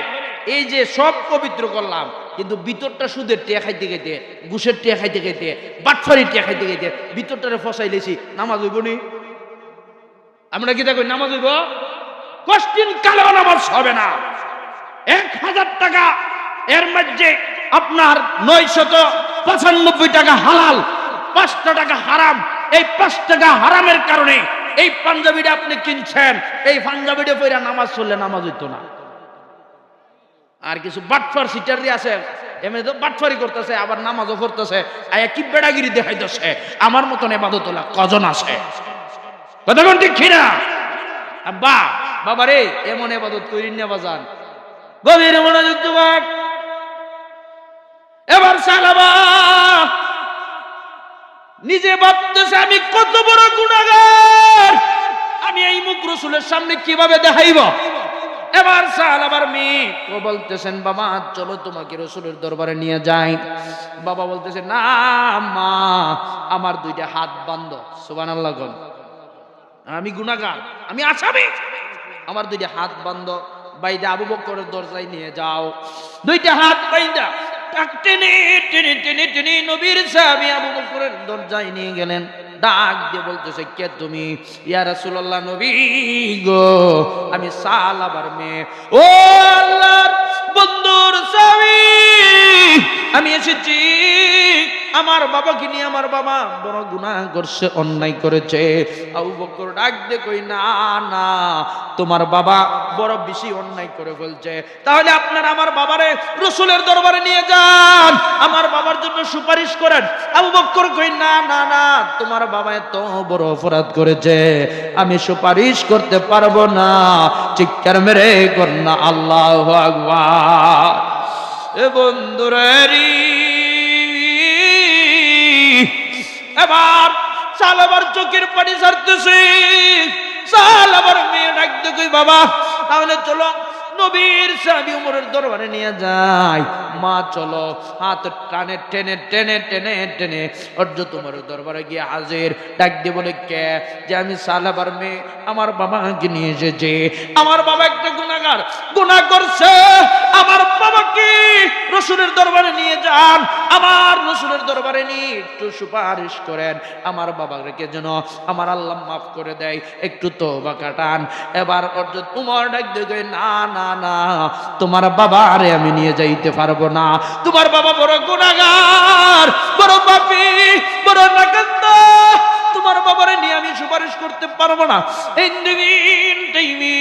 এই যে সব পবিত্র করলাম, কিন্তু ভিতরটা সুদের টিয়া খাইতে খাইতে, ঘুষের টিয়া খাইতে খাইতে, বাটফারির টিয়া খাইতে খাইতে ভিতরটারে ফসাই লেছি, নামাজ হইব নি? আমরা কিতা করি? নামাজ হইব? কষ্টিন কালেও নামাজ হবে না। 1000 টাকা এর মধ্যে আপনার 995 টাকা হালাল, 5 টাকা হারাম। এই 5 টাকা হারামের কারণে এই পাঞ্জাবিটা আপনি কিনছেন, এই পাঞ্জাবিটা পরে নামাজ পড়লে নামাজ হইতো না। আর কিছু বাটফার সিটারি আছে, এমনি তো বাটফারি করতেছে, আবার নামাজও পড়তেছে, আয়া কি বেড়াগিরি দেখাইতেছে। আমার মতন ইবাদতওয়ালা কজন আছে? কতক্ষণ ঠিক কিনা? আব্বা বাবা রে, এমন ইবাদত করিন না বাজান। গভীর মনোযোগ যুবক। এবার সালাবা নিজে ভাবতেছে আমি কত বড় গুনাহগার, আমি এই মুখ রাসূলের সামনে কিভাবে দেখাইব। এবার সাহাবার মেয়ে ও বলতেছেন বাবা চলো তোমাকে রাসূলের দরবারে নিয়ে যাই। বাবা বলতেছে না মা, আমার দুইটা হাত বান্ধ। সুবহানাল্লাহ গণ, আমি গুনাহগার, আমি আসামি, আমার দুইটা হাত বান্ধ, বাইদা আবু বকরের দরজায় নিয়ে যাও। দুইটা হাত বাইদা টেনে টেনে টেনে টেনে নবীর সাহাবী আবু বকরের দরজায় নিয়ে গেলেন। ডাক দিয়ে বলতেছে কে তুমি? ইয়া রাসূলুল্লাহ, নবী গো, আমি সালাবার মেয়ে। ও আল্লাহর বন্ধুর সাহাবী, আমি এসেছি আমার বাবাকে নিয়ে। আমার বাবা বড় গুনাহ করছে, অন্যায় করেছে। আবু বকর ডাক দিয়ে কই না না, তোমার বাবা বড় বেশি অন্যায় করে ফেলছে, তাহলে আপনারা আমার বাবারে রাসূলের দরবারে নিয়ে যান, আমার বাবার জন্য সুপারিশ করেন। আবু বকর কই না না না, তোমার বাবা এত বড় অপরাধ করেছে, আমি সুপারিশ করতে পারবো না। চিৎকার মেরে কন্যা আল্লাহু আকবার। এ বন্ধুরেরি এবার সালাবার চোখের পানি ছাড়তেছে। সালাবার মেয়ে ডাকতে কই বাবা তাহলে চলো নবীর সাহাবী ওমরের দরবারে নিয়ে যাই। মা চলো, হাত টানে টেনে টেনে টেনে টেনে হযরত ওমরের দরবারে গিয়ে হাজির। ডাক দিয়ে বলে কে? যে আমি সালাবার মেয়ে, আমার বাবাকে নিয়ে এসেছি। আমার বাবা একটা গুনাহগার, গুনাহ করছে, আমার বাবাকে রাসূলের দরবারে নিয়ে যান, আমার রাসূলের দরবারে নিয়ে একটু সুপারিশ করেন, আমার বাবাকে যেন আমার আল্লাহ মাফ করে দেয়, একটু তওবা কাটান। এবার হযরত ওমর ডাক দিয়ে না না না, তোমার বাবারে আমি নিয়ে যাইতে পারবো না, তোমার বাবা বড় গুনাহগার, বড় পাপী, বড় নাকান্দা, তোমার বাবারে নিয়ে আমি সুপারিশ করতে পারবো না। এই টাইমে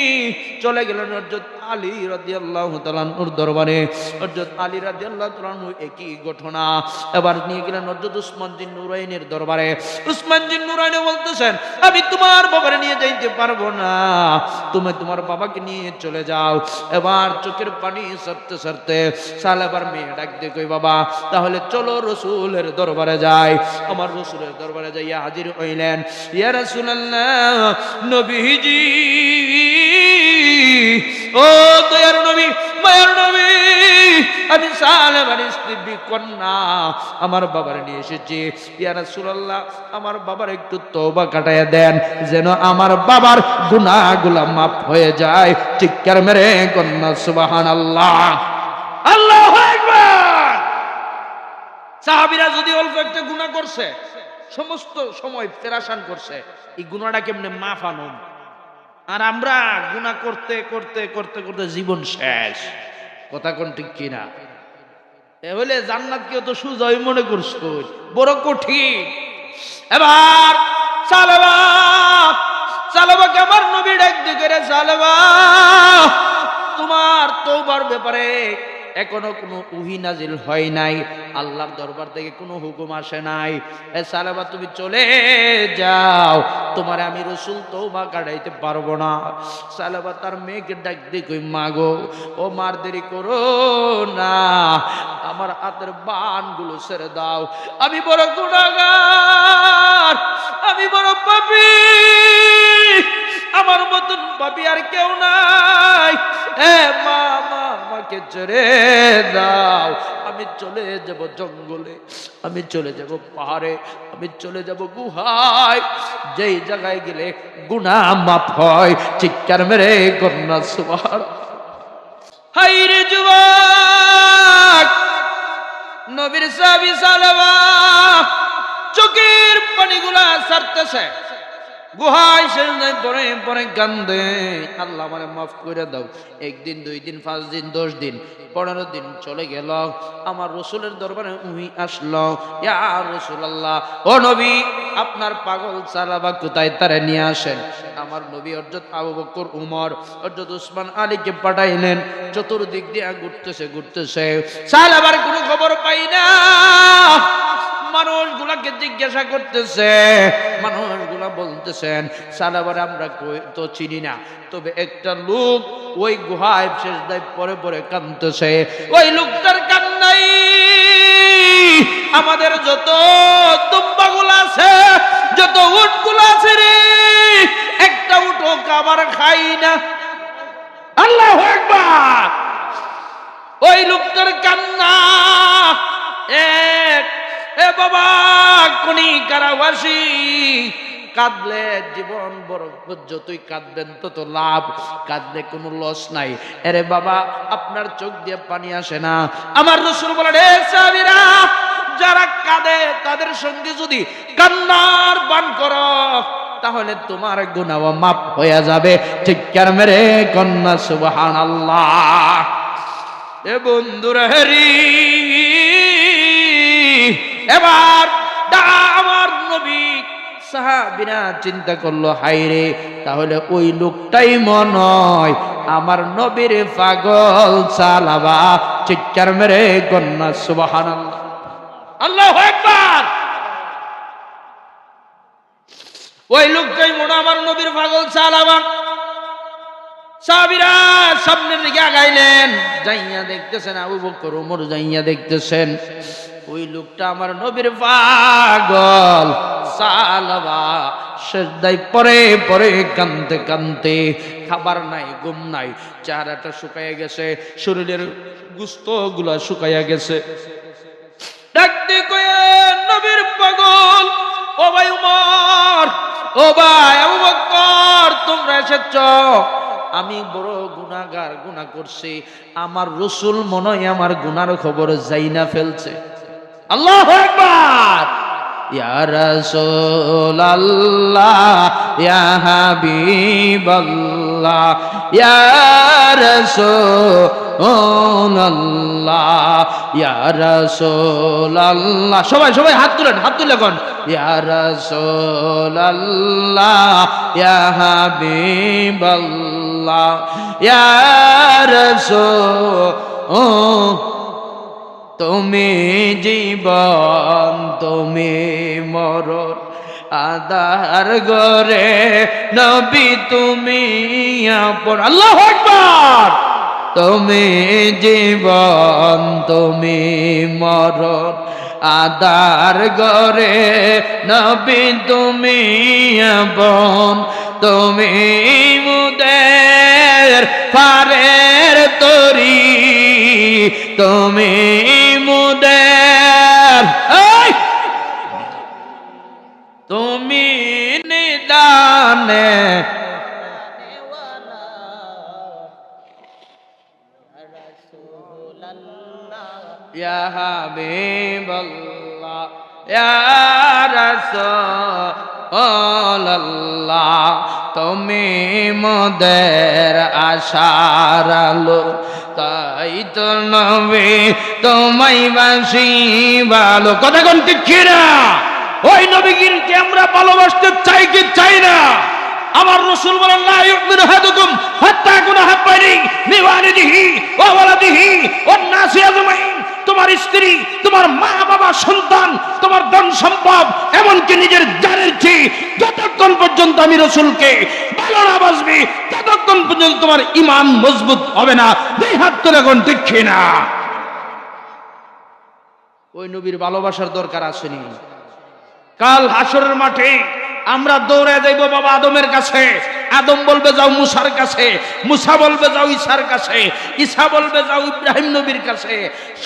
চলে গেলেন হযরত আলী রাদিয়াল্লাহু তাআলা আনহুর দরবারে। হযরত আলী রাদিয়াল্লাহু তাআলা আনহু একই ঘটনা এবার নিয়ে গেলেন হযরত উসমান বিন নুরাইনের দরবারে। উসমান বিন নুরাইন বলতেছেন আমি তোমার বাবারে নিয়ে যাইতে পারবো না, তুমি তোমার বাবাকে নিয়ে চলে যাও। এবার চোখের পানি সরতে সরতে সালাবার মেয়ে ডাক দিয়ে কই বাবা তাহলে চলো রাসূলের দরবারে যাই। আমার রাসূলের দরবারে যাইয়া হাজির হইলেন। ইয়া রাসূলুল্লাহ, নবীজি, ও দয়ার নবী, মায়ের নবী, আমি সালাবার স্ত্রী কন্যা আমার বাবার নিয়ে এসেছি। ইয়া রাসূলুল্লাহ, আমার বাবার একটু তওবা কাটায়া দেন, যেন আমার বাবার গুনাহগুলো মাফ হয়ে যায়। চিৎকার মেরে কন্যা সুবহানাল্লাহ, আল্লাহু আকবার। সাহাবীরা যদি অল্প একটা গুনাহ করছে, সমস্ত সময় পেরেশান করছে, এই গুনাহটা কেমনে মাফ আনুন? আর আমরা গুনাহ করতে করতে করতে করতে জীবন শেষ। কথা কোন ঠিক কিনা? এ হলে জান্নাত কেউ তো সুজয় মনে করছো, বড় কঠিন। এবার সালাবা সালাবাকে আমার নবী ডাক দিয়ে করে, সালাবা তোমার তওবার ব্যাপারে এখনো কোনো ওহী নাজিল হয় নাই, আল্লাহর দরবার থেকে কোনো হুকুম আসে নাই। এ সালাবা তুমি চলে যাও, তোমারে আমি রাসূল তওবা কাটাইতে পারবো না। সালাবা তার মেয়েকে ডাক দিয়ে কই মা গো, ও মার দেরি করো না, আমার হাতের বানগুলো ছেড়ে দাও, আমি বড় গুনাহগার, আমি বড় পাপী, আমার মতন পাপী আর কেউ নাই। এ মা, আমাকে ছেড়ে দাও, আমি চলে যাব জঙ্গলে, আমি চলে যাব পাহাড়ে, আমি চলে যাব গুহায়, যেই জায়গায় গেলে গুনাহ মাফ হয়। চিৎকার মেরে কন্যা সুবহানাল্লাহ। হাই রে যুবক, নবীর সাহাবী সালাবা চোখের পানিগুলা ছাড়তেছে। গুহায় সেজদায় পরে পরে কান্দে, আল্লাহ আমারে মাফ করে দাও। একদিন, 2 দিন, 5 দিন, 10 দিন, 15 দিন চলে গেল। আমার রসুলের দরবারে উহি আসলো, ইয়া রাসূলুল্লাহ, ও নবী, আপনার পাগল সালাবা কোথায়, তারে নিয়ে আসেন। আমার নবী হযরত আবু বকর, উমর, হযরত উসমান, আলীকে পাঠাইলেন। চতুর্দিক দিয়ে ঘুরতেছে, সালাবার কোনো খবর পাই না। মানুষগুলাকে জিজ্ঞাসা করতেছে, মানুষগুলা বলতেছেন সালাবার আমরা তো চিনি না, তবে একটা লোক ওই গুহায় সেজদায় পরে পরে কাঁদতেছে। ওই লোকটার কান্নাই আমাদের যত দুম্বাগুলো আছে, যত উটগুলো আছে রে, একটা উটও খাবার খাই না। আল্লাহু আকবার। ওই লোকটার কান্না এ বাবা, কোনি কারাবাসী, কাঁদলে জীবন বড়, যতই কাঁদবেন তত লাভ, কাঁদলে কোনো লস নাই। আরে বাবা, আপনার চোখ দিয়ে পানি আসে না? আমার রাসূল বলেন, হে সাহাবীরা, যারা কাঁদে তাদের সঙ্গে যদি কান্নার বান করো, তাহলে তোমার গুনাহ মাফ হয়ে যাবে। চিৎকার মেরে কন্যা সুবহানাল্লাহ। এ বন্ধুরা হেরি, এবার আমার নবী, সাহাবীরা চিন্তা করলো, হায়রে, তাহলে ওই লোকটাই মনে হয় আমার নবীর পাগল সালাবা। চিৎকার মেরে কন্যা সুবহানাল্লাহ, আল্লাহু আকবার। ওই লোকটাই মনে আমার নবীর পাগল সালাবা। সাহাবীরা সামনের দিকে আগাইলেন, যাইয়া দেখতেছেন আবু বকর, ওমর যাইয়া দেখতেছেন ওই লোকটা আমার নবীর পাগল সালাবা। সেজদায় পরে পরে কাঁদতে কাঁদতে, খাবার নাই, ঘুম নাই, চেহারাটা শুকাইয়া গেছে, শরীরের গোশত গুলা শুকাইয়া গেছে। ডাকতে কয়ে, নবীর পাগল, ও ভাই উমর, ও ভাই আবু বকর, তোমরা এসেছ। আমি বড় গুনাহগার, গুনাহ করছি। আমার রাসূল মনে হয় আমার গুনার খবর যাইনা ফেলছে। আল্লাহু আকবার। ইয়া রাসূলুল্লাহ, ইয়া হাবিবাল্লাহ, ইয়া রাসূলুল্লাহ, ইয়া রাসূলুল্লাহ। সবাই সবাই হাত তুলেন, হাত তুলে কোন, ইয়া রাসূলুল্লাহ, ইয়া হাবিবাল্লাহ, ইয়া রাসূল, তুমি জীবন, তুমি মরণ, আদার গরে নবী তুমি আপন। আল্লাহু আকবার। তুমি জীবন, তুমি মরণ, আদার গরে নবী তুমি আপন। তুমি মুদের পারের তরি, তুমি মুদের, তুমি নিদানে, ইয়া হাবিবাল্লাহ, ইয়া রাসূলুল্লাহ, তুমি মোদের আশার আলো, তাই তো নবী তোমায় বাসি ভালো। কথা কোন ঠিক কিনা? ওই নবীকে আমরা ভালোবাসতে চাই কি চাই না? আমার রাসূল বলেন, লা ইউমিনু আহাদুকুম হাত্তা ইয়াকুনা হাব্বানি লিওয়ালিদিহি ওয়া ওয়ালাদিহি ওয়ান নাসি আজমাইন। তোমার স্ত্রী, তোমার মা বাবা, সন্তান, তোমার ধন সম্পদ, এমনকি নিজের জানের চেয়ে যতক্ষণ পর্যন্ত আমি রাসূলকে ভালো না বাসবি, ততক্ষণ পর্যন্ত তোমার ঈমান মজবুত হবে না। দুই হাত তুলে কোন ঠিক কিনা? ওই নবীর ভালোবাসার দরকার আসেনি। কাল হাসরের মাঠে আমরা দৌড়ে যাইব বাবা আদমের কাছে, আদম বলবে যাও মুসার কাছে, মুসা বলবে যাও ঈসার কাছে, ঈসা বলবে যাও ইব্রাহিম নবীর কাছে।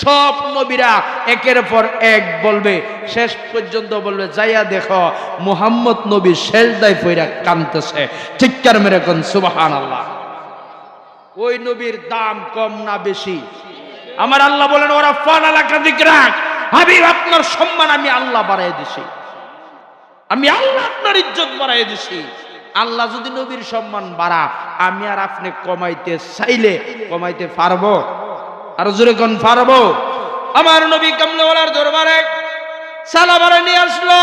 সব নবীরা একের পর এক বলবে, শেষ পর্যন্ত বলবে যাইয়া দেখো মুহাম্মদ নবী সেজদায় পইরা কাঁদতেছে। চিৎকার মেরে কোন সুবহানাল্লাহ। ওই নবীর দাম কম না বেশি? আমার আল্লাহ বলেন, ওরা ফান আলাকা যিকরাক, হাবিব আপনার সম্মান আমি আল্লাহ বাড়াই দিছি। আমি আল্লাহ আপনার ইজ্জত বাড়াই দিছি। আল্লাহ যদি নবীর সম্মান বাড়া, আমি আর আপনি কমাইতে চাইলে কমাইতে পারবো? আর জোরে কোন পারবো? আমার নবী কামলেওয়ালার দরবারে সালাবারে নিয়ে আসলো।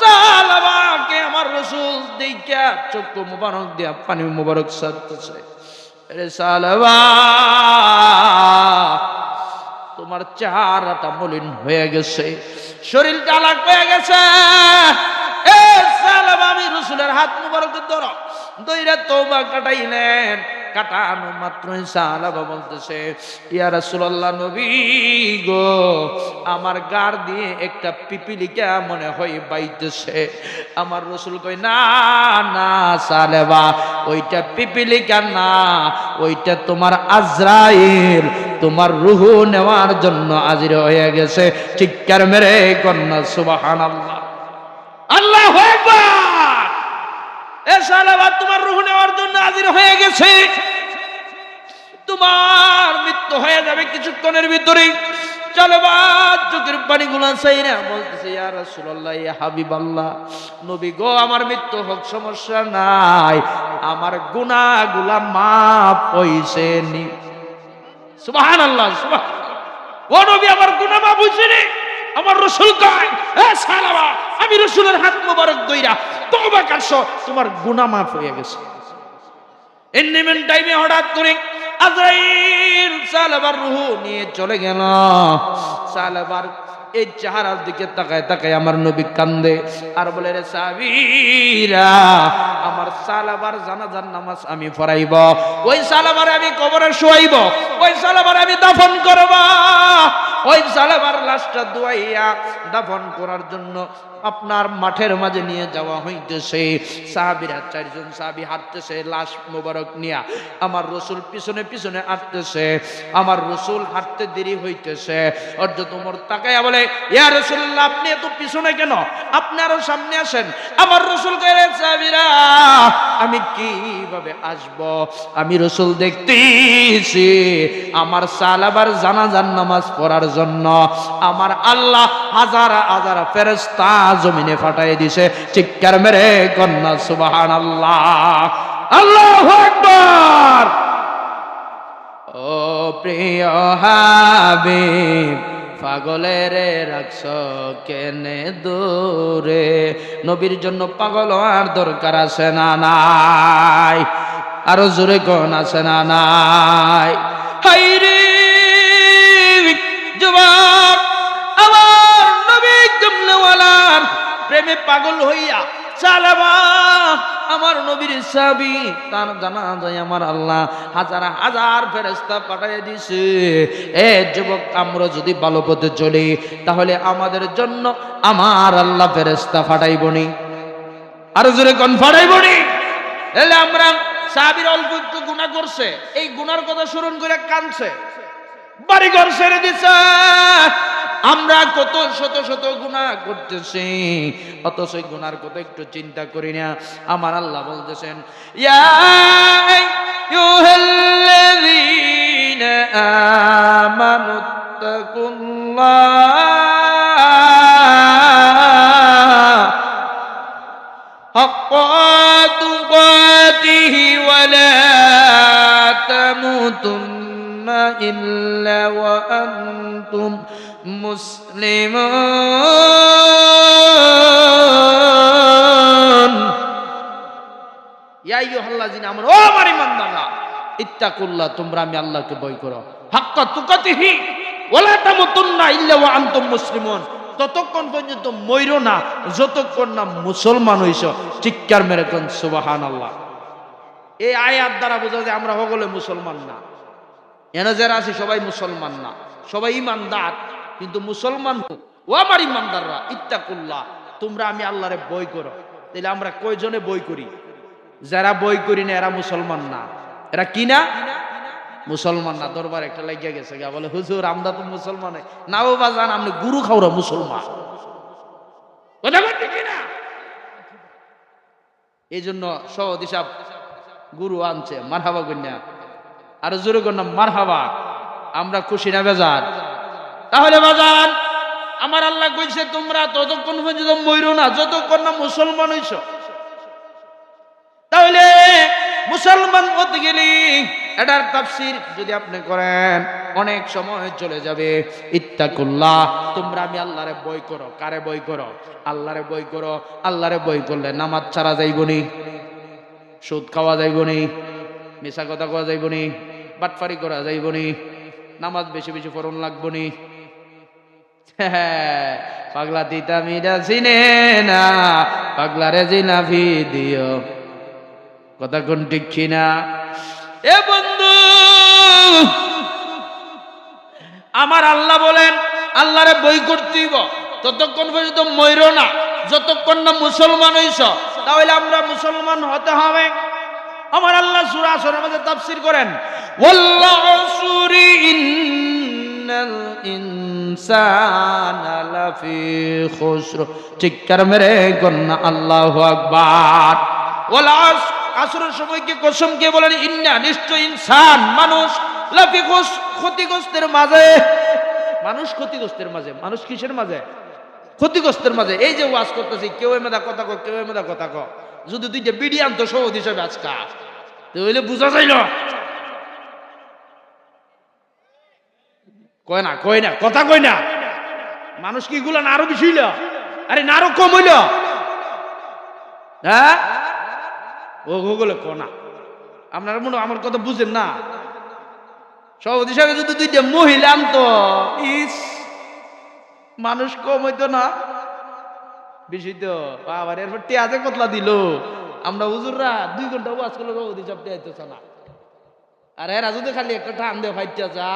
সালাবাকে আমার রাসূল দেইখা চক্ষু মুবারক দিয়া পানি মুবারক ছাড়তেছে। আরে সালাবা, তোমার চেহারাটা মলিন হয়ে গেছে, শরীরটা আলাগ হয়ে গেছে। এ সালাবা, আমি রাসূলের হাত মুবারক ধরো, দইরা তওবা কাটাইলেন। কাটানো মাত্রই সালাবা বলতেছে, ইয়া রাসূলুল্লাহ, নবী গো, আমার গার দিয়ে একটা পিপিলিকা মনে হয় বাইতেছে। আমার রাসূল কই, না না সালাবা, ওইটা পিপিলিকা না, ওইটা তোমার আজরাইল, তোমার রূহ নেওয়ার জন্য হাজির হয়ে গেছে। চিৎকার মেরে কন্যা সুবহানাল্লাহ, আল্লাহু আকবার। এ সালাবা, তোমার রূহ নেওয়ার জন্য হাজির হয়ে গেছে। তোমার মৃত্যু হয়ে যাবে কিছুক্ষণের ভিতরেই। চলো বা, চোখের পানিগুলো চাইরা বলতেছে, ইয়া রাসূলুল্লাহ, ইয়া হাবিবাল্লাহ, নবী গো, আমার মৃত্যু হোক, সমস্যা নাই, আমার গুনাহগুলা মাফ হইছে নি। সুবহানাল্লাহ, সুবহানাল্লাহ। ও নবী, আমার গুনাহ মাফ হইছে নি। আমার রাসূল কয়, এ সালাবা, আমি রাসূলের হাত মোবারক ধইরা তওবা করছো, তোমার গুনাহ মাফ হয়ে গেছে। এমন টাইমে হঠাৎ করে আজরাইল সালাবার রূহ নিয়ে চলে গেল। সালাবার এই চেহারার দিকে তাকায় তাকায় আমার নবী কান্দে আর বলে, রে সাহাবীরা, আমার সালাবার জানাজার নামাজ আমি পড়াইব, ওই সালাবার আমি কবরে শোয়াইব, ওই সালাবার আমি দাফন করব, ওই সালাবার লাশটা ধুইয়া দাফন করার জন্য আপনার মাঠের মাঝে নিয়ে যাওয়া হইতেছে। সাহাবীরা, চারজন সাহাবী হাঁটতেছে লাশ মোবারক নিয়া, আমার রাসূল পিছনে পিছনে হাঁটতেছে। আমার রাসূল হাঁটতে দেরি হইতেছে। হযরত ওমর তাকায়া বলে, ইয়া রাসূলুল্লাহ, আপনি এত পিছনে কেন? আপনি আরো সামনে আসেন। আমার রাসূল কইলেন, সাহাবীরা, আমি কিভাবে আসব? আমি রাসূল দেখতেছি আমার সালাবার জানাজার নামাজ পড়ার জন্য আমার আল্লাহ হাজার হাজার ফেরেশতা জমিনে পাঠিয়ে দিয়েছে। চিৎকার মেরে কন্যা সুবহানাল্লাহ, আল্লাহু আকবার। ও প্রিয় হাবিব, পাগলের রাখছ কেনে দূরে? নবীর জন্য পাগল হওয়ার দরকার আছে না নাই? আরো জোরে কোন আছে না নাই? হাইরে যুবক, আমার নবী কামলেওয়ালার প্রেমে পাগল হইয়া সালাবা আমার নবীর সাহাবী, তার জানাজায় আমার আল্লাহ হাজার হাজার ফেরেশতা পাঠিয়ে দিয়েছে। এ যুবক, আমরা যদি ভালো পথে চলি তাহলে আমাদের জন্য আমার আল্লাহ ফেরেশতা পাঠাইবনি। আর জোরে কোন পাঠাইবনি? এলে আমরা সাহাবীর অল্প একটু গুনাহ করছে, এই গুনার কথা স্মরণ করে কাঁদছে, বাড়ি ঘর ছেড়ে দিছে। আমরা কত শত শত গুনাহ করতেছি, অথচ গুনার কথা একটু চিন্তা করি না। আমার আল্লাহ বলতেছেন, ইয়া আইয়ুহাল্লাযীনা আমানুত্তাকুল্লাহ হাক্কা তুকাতিহি ওয়া লা তামুতুন্না ইল্লা ওয়া আনতুম মুসলিমুন। ইয়া আইয়ুহাল্লাযীনা আমানু, ও আমার ঈমানদাররা, ইত্তাকুল্লাহ, তোমরা আমি আল্লাহকে ভয় করো, হাক্কা তুকাতিহি ওয়া লা তামুতুন্না ইল্লা ওয়া আনতুম মুসলিমুন, ততক্ষণ পর্যন্ত মইরো না যতক্ষণ না মুসলমান হইছো। চিৎকার মেরে কোন সুবহানাল্লাহ। এই আয়াত দ্বারা বোঝা যায় আমরা সকলে মুসলমান না। এনে যারা আছি সবাই মুসলমান না, সবাই ঈমানদার, কিন্তু মুসলমান। ও আমার ঈমানদাররা, ইত্তাকুল্লাহ, তোমরা আমি আল্লাহরে ভয় করো। তাহলে আমরা কয়জনে ভয় করি? যারা ভয় করি না এরা মুসলমান না। এরা কি না? মুসলমান না। দরবার একটা লাগিয়া গেছে, বলে হুজুর আমরা তো মুসলমান না। ও বাজান, আপনি গুরু খাওরা মুসলমান, কথা বলতে কি না? এই জন্য সভাপতি সাহেব গুরু আনছে, মারহাবা কন্যা, আর জোরে কন্যা মারহাবা। আমরা খুশি না বেজার? তাহলে বাজান, আমার আল্লাহ কইছে তোমরা ততক্ষণ পর্যন্ত মইরো না যতক্ষণ না মুসলমান হইছো। তাহলে মুসলমান হতে গেলে এটার তাফসীর যদি আপনি করেন অনেক সময় চলে যাবে। ইত্তাকুল্লাহ, তোমরা আমি আল্লাহরে ভয় করো। কারে ভয় করো? আল্লাহরে ভয় করো। আল্লাহরে ভয় করলে নামাজ ছাড়া যাইবনি, সুদ খাওয়া যাইবনি, মিছা কথা কওয়া যাইবনি, বাটফারি করা যাইবনি, নামাজ বেশি বেশি পড়ন লাগবনি। পাগলা দিতা মিরা চিনে না, পাগলারে জিলাফি দিও। কথা কোন ঠিক কিনা? এ বন্ধু, আমার আল্লাহ বলেন আল্লাহরে বই করতেইব ততক্ষণ পর্যন্ত মইরো না যতক্ষণ না মুসলমান হইছ। তাহলে আমরা মুসলমান হতে হবে। আমার আল্লাহ সূরা আসরের মধ্যে তাফসীর করেন, ওয়াল্লাহু আসরি ইন্নাল ইনসানা লাফি খুসর। চিৎকার মেরে গন্না আল্লাহু আকবার। ওয়াল আসরের সময়কে কসম কে বলেন, ইন্না নিশ্চয় ইনসান মানুষ, লাফি খুসর ক্ষতিগ্রস্তের মাঝে। মানুষ ক্ষতিগ্রস্তের মাঝে। মানুষ কিসের মাঝে? ক্ষতিগ্রস্তের মাঝে। এই যে ওয়াজ করতেছি, কেউ এমেদা কথা কো, কেউ এমেদা কথা কো। যদি দুইটা বিডি আনতো সৌদি হিসাবে আজকা তাহলে বুঝা যাইল। কয় না, কয় না, কথা কয় না। মানুষ কি গুলো না আরো বেশি হইল? আরে না আরো কম হইল? হ্যাঁ, ও গুলো কো না। আপনারা মনে আমার কথা বুঝেন না? সৌদি হিসাবে যদি দুইটা মহিলা আনতো, ইস মানুষ কম হইতো না? বেশি তো। আবার এরপর টিয়াজে কতলা দিল। আমরা হুজুররা 2 ঘন্টা ওয়াজ করলে সৌদি সব টিয়াইতেছে না। আর এরা যদি খালি একটা টান দিয়ে ফাইটা যা,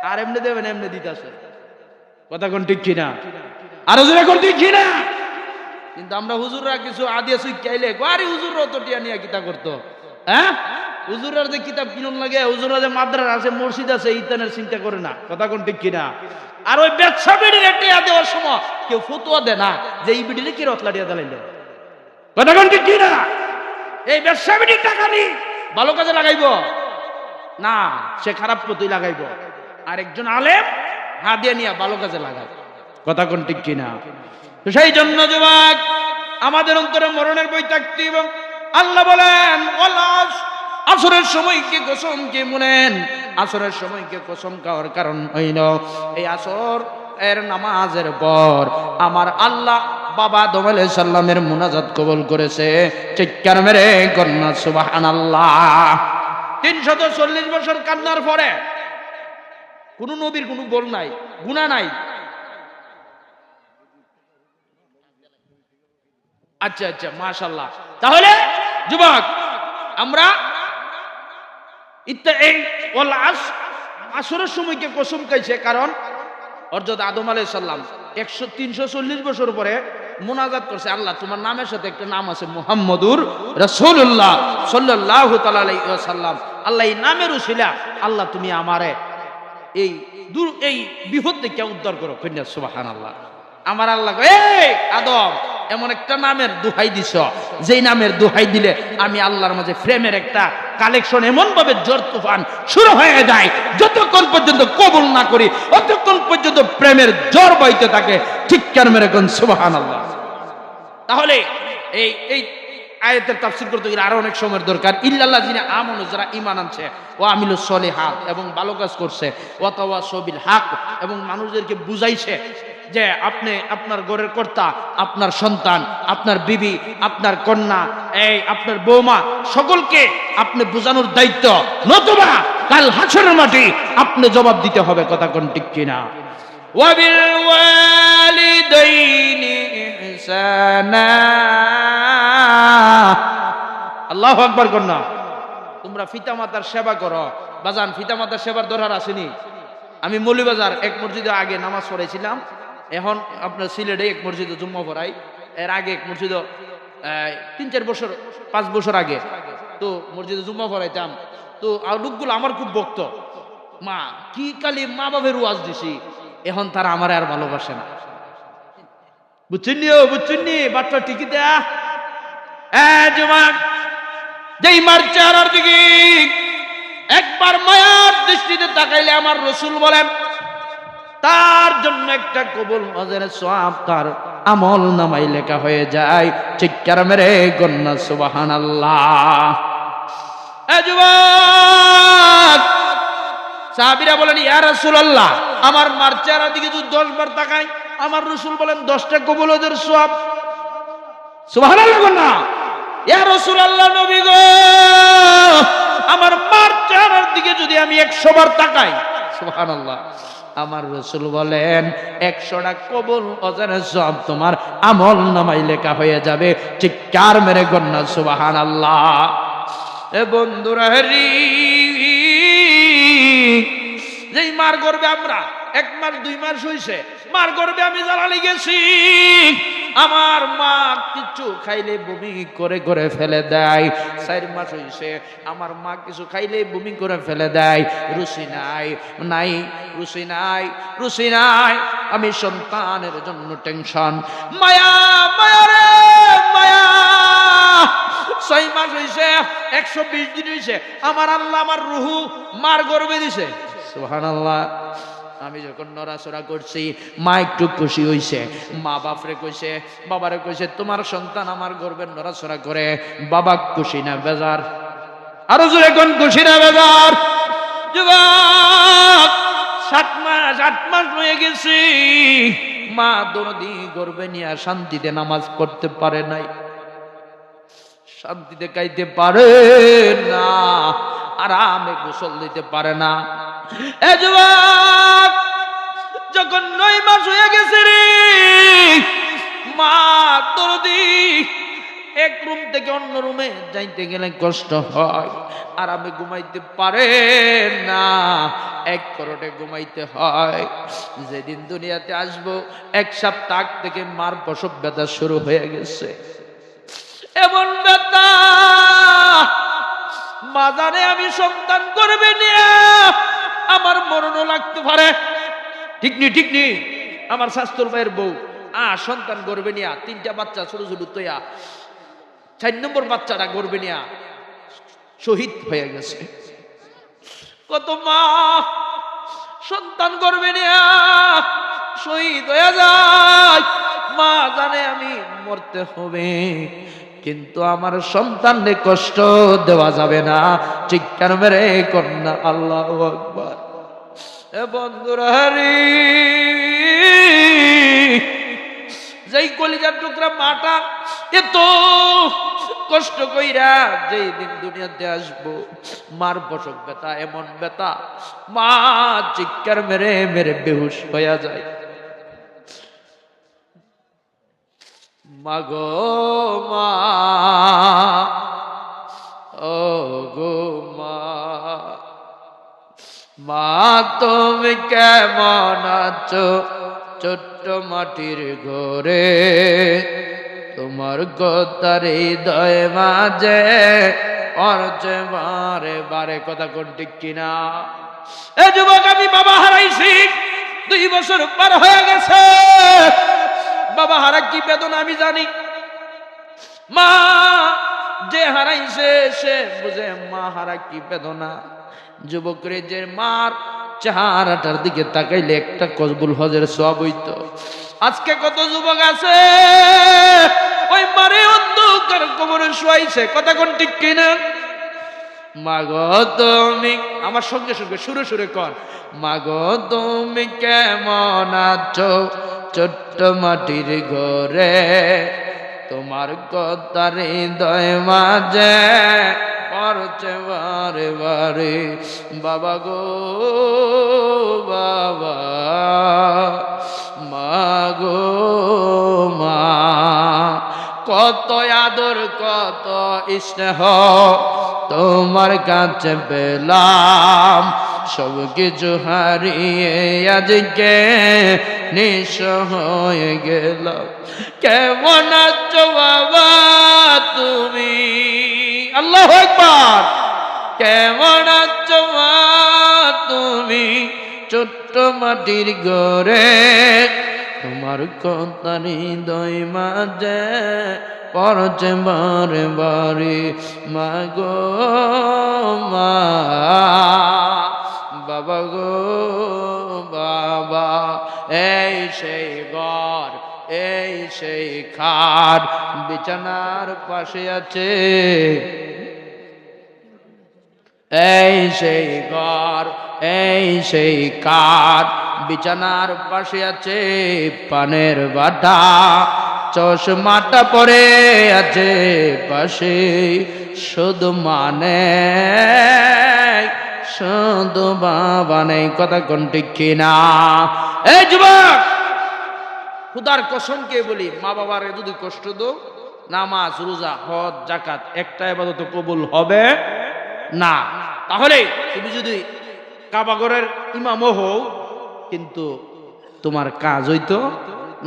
আর এমনি দেবেন এমনি দিতেছে। কথা কোন ঠিক কিনা? আর হুজুরা কোন ঠিক কিনা? কিন্তু আমরা হুজুররা কিছু আদিয়া সুই চাইলে আরে হুজুররা তো টিয়া নিয়ে কিতা করতো। হ্যাঁ, হুজুরার যে কিতাব কিনুন লাগে, হুজুরা যে মাদ্রাসা আছে, মসজিদ আছে, ইতানের চিন্তা করে না। কথা কোন ঠিক কিনা? আর ওই ব্যবসা বিড়ির টিয়া দেওয়ার সময় কেউ ফতোয়া দেয় না যে এই বিড়িরে কি রতলা টিয়া দিল। কথা কোন ঠিক কিনা? এই ব্যবসা বিড়ির টাকা নি ভালো কাজে লাগাইব না, সে খারাপ পথেই লাগাইব। আর একজন আলেম হাদিয়া নিয়ে ভালো কাজে লাগায়। কথা কোন ঠিক কিনা? তো সেই জন্য যুবক, আমাদের অন্তরে মরণের বই থাকতে এবং আল্লাহ বলেন আসরের সময়কে কসম কে মুনেন। আসরের সময়কে কসম খাওয়ার কারণ হইল এই আসর এর নামাজের পর আমার আল্লাহ বাবা আদম আলাইহিস সালামের মুনাজাত কবুল করেছে। চিৎকার মেরে কন্যা সুবহানাল্লাহ। 340 বছর কান্নার পরে কোন নবীর কোন বল নাই, গুনাহ নাই। আচ্ছা আচ্ছা, মাশাআল্লাহ। তাহলে যুবক, আমরা আসরের সময়কে কসম খাইছে কারণ হযরত আদম আলাইহিস সালাম 340 বছর পরে মুনাজাত করছে, আল্লাহ তোমার নামের সাথে একটা নাম আছে মুহাম্মদুর রাসূলুল্লাহ সাল্লাল্লাহু তাআলা আলাইহি ওয়াসাল্লাম। আল্লাহ এই নামের উসিলা আল্লাহ তুমি আমারে এই বিপদ থেকে উদ্ধার করো। কন্যা সুবহানাল্লাহ। আমার আল্লাহ এই আদম এমন একটা নামের দোহাই দিছ, যেই নামের দোহাই দিলে আমি আল্লাহর মাঝে প্রেমের একটা কালেকশন এমন ভাবে ঝড় তুফান শুরু হয়ে যায়, যতক্ষণ পর্যন্ত কবুল না করি ততক্ষণ পর্যন্ত প্রেমের ঝড় বইতে থাকে। চিৎকার মেরে কোন সুবহানাল্লাহ। তাহলে এই আয়াতের তাফসীর করতে গেলে আরো অনেক সময়ের দরকার। ইল্লাল্লাযিনা আমানু, যারা ঈমান আনছে, ওয়া আমিলুস সলিহাত, এবং ভালো কাজ করছে, ওয়া তাওয়াসাউ বিল হক, এবং মানুষদেরকে বুঝাইছে যে আপনি আপনার ঘরের কর্তা, আপনার সন্তান, আপনার বিবি, আপনার কন্যা, আপনার বৌমা, সকলকে আপনি বোঝানোর দায়িত্ব, নতুবা কাল হাসরের মাঠে আপনি জবাব দিতে হবে। কথা কোন ঠিক কিনা? ওয়া বিল ওয়ালিদাইনি ইহসানা। আল্লাহু আকবার। কন্যা, তোমরা পিতামাতার সেবা করো। বাজান, পিতামাতার সেবার দরকার আসেনি? আমি মৌলভীবাজার এক মসজিদে আগে নামাজ পড়াইছিলাম, এখন আপনার সিলেটে এক মসজিদে জুম্মা পড়াই। এর আগে এক মসজিদে 3-4 বছর 5 বছর আগে তো মসজিদে জুম্মা পড়াইতাম। তো লোকগুলো আমার খুব ভক্ত। মা কি কালি মা বাপের ওয়াজ দিছি, এখন তারা আমার আর ভালোবাসে না। বুঝছেন বুঝছেন বাচ্চা টিকি দেয়া। যেই মার চেহারার দিকে একবার মায়ার দৃষ্টিতে তাকাইলে আমার রসুল বলেন তার জন্য একটা কবুল হজের সওয়াব তার আমল নামাই লেখা হয়ে যায়। চিৎকার মেরে গন্না সুবহানাল্লাহ। এ যুবক, সাহাবীরা বলেন ইয়া রাসূলুল্লাহ, আমার মার চেহারার দিকে যদি 10 বার তাকাই, আমার রাসূল বলেন 10টা কবুল হজের সওয়াব। সুবহানাল্লাহ না? ইয়া রাসূলুল্লাহ, নবী গো, আমার মার চেহারার দিকে যদি আমি 100 বার তাকাই, সুবহানাল্লাহ, আমার রাসূল বলেন 100টা কবুল হজের সওয়াব তোমার আমল নামায় লেখা হয়ে যাবে। চিৎকার মেরে গন্না সুবহানাল্লাহ। এ বন্ধুরা, যেই মার গর্বে আমরা 1 মাস 2 মাস হইছে, মার গর্বে আমি জ্বালালি গেছি, আমার মা কিছু খাইলে বমি করে করে ফেলে দেয়। 4 মাস হইছে, আমার মা কিছু খাইলে বমি করে ফেলে দেয়। রুচি নাই, নাই রুচি নাই, রুচি নাই। আমি সন্তানের জন্য টেনশন, মায়া মায়া রে মায়া। 6 মাস হইছে, 120 দিন হইছে, আমার আল্লাহ আমার রুহু মার গর্বে দিছে। সুবহানাল্লাহ। আমি যখন নড়াচড়া করছি, মা একটু খুশি হইছে। মা বাপরে কইছে, বাবারে কইছে, তোমার সন্তান আমার গর্বে নড়াচড়া করে। বাবা খুশি না বেজার? আরো জোরে কোন খুশি না বেজার? যুবক, 7 মাস 8 মাস হয়ে গেছি, মা দরদি গর্বে নিয়ে শান্তিতে নামাজ পড়তে পারে নাই, শান্তিতে খাইতে পারে না, আরামে গোসল দিতে পারে না। এ যুবক, যখন 9 মাস হয়ে গেছে রে, মা দরদি এক রুম থেকে অন্য রুমে যাইতে গেলে কষ্ট হয়, আরামে ঘুমাইতে পারে না, এক করোটে ঘুমাইতে হয়। যেদিন দুনিয়াতে আসবো 1 সপ্তাহ থেকে মার প্রসব ব্যথা শুরু হয়ে গেছে। এমন ব্যথা, মা জানে আমি সন্তান করবে নিয়ে আমার মরণও লাগতে পারে। ঠিক নি ঠিক নি? আমার শাস্ত্র ভাইয়ের বউ সন্তান গর্বে নিয়া 3টা বাচ্চা ছোট ছোট তৈয়া 4 নম্বর বাচ্চাটা গর্বে নিয়া শহীদ হয়ে গেছে। কত মা সন্তান গর্বে নিয়া শহীদ হয়ে যায়, মা জানে আমি মরতে হবে, কিন্তু আমার সন্তানকে কষ্ট দেওয়া যাবে না। চিৎকার মেরে কন্যা আল্লাহু আকবার। এ বন্ধুরা, যেই কলিজার টুকরা মাটা এত কষ্ট কইরা যেই দিন দুনিয়াতে আসবো, মার প্রসব ব্যথা এমন ব্যথা, মা চিৎকার মেরে মেরে বেহুশ হয়ে যায়। মাগো মা, ও গো মা, মা তুমি কেমন আছো? ছোট্ট মাটির ঘরে তোমার কথার হৃদয় মাঝে অর্চে বারে বারে। কথা কোন ঠিক কিনা? এ যুবক, আমি বাবা হারাইছি, 2 বছর পার হয়ে গেছে। বাবা হারা কি বেদনা আমি জানি। মা যে হারাইছে সে বুঝে মা হারা কি বেদনা। যুবকরে, যে মার চেহারাটার দিকে তাকাইলে একটা কবুল হজের সওয়াব হইতো। আজকে কত যুবক আছে ওই মারে অন্ধকার কবরে শুয়াইছে। কথা কোন ঠিক কিনা? মাগো তুমি, আমার সঙ্গে সঙ্গে সুরে সুরে কর, মাগো তুমি কেমন আছো? ছোট্ট মাটির ঘরে তোমার কথার হৃদয় মাঝে পড়ছে বারে বারে। বাবা গো বাবা, মা গো মা, কত আদর কত স্নেহ তোমার কাছে পেলাম, সব কিছু হারিয়ে আজকে নিঃস্ব হয়ে গেল। কেমন আছো বাবা তুমি? আল্লাহু আকবার। কেমন আছো মা তুমি? ছোট্ট মাটির ঘরে তোমার কথার হৃদয় মাঝে পড়ছে বারে বারে। মা গো মা, বাবা গো বাবা। এই সেই ঘর, এই সেই খাট, বিছানার পাশে আছে। এই সেই ঘর, এই সেই কাঠ, বিছানার পাশে আছে পানের বাটা, চশমাটা পরে আছে পাশে, শুধু মানে শুধু বাবা নেই। কথা কোন ঠিক কিনা? এই যুবক, খুদার কসমকে বলি, মা বাবার যদি কষ্ট দো, নামাজ রোজা হজ যাকাত একটা ইবাদত কবুল হবে না। তাহলে তুমি যদি কাবাগরের ইমামও হও, কিন্তু তোমার কাজ হইতো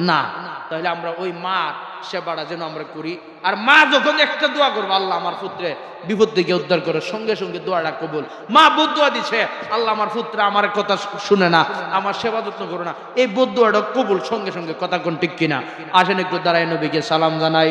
না। তাহলে আমরা ওই মা সেবাটা যেন আমরা করি। আর মা যখন একটা দোয়া করবো, আল্লাহ আমার পুত্রে বিপদ থেকে উদ্ধার করে, সঙ্গে সঙ্গে দোয়াটা কবুল। মা বদুয়া দিছে, আল্লাহ আমার পুত্র আমার কথা শুনে না, আমার সেবা যত্ন করে না, এই বদুয়াটা কবুল সঙ্গে সঙ্গে। কথা কোন ঠিক কিনা? আসেন একটু দাঁড়ায় নবীকে সালাম জানাই।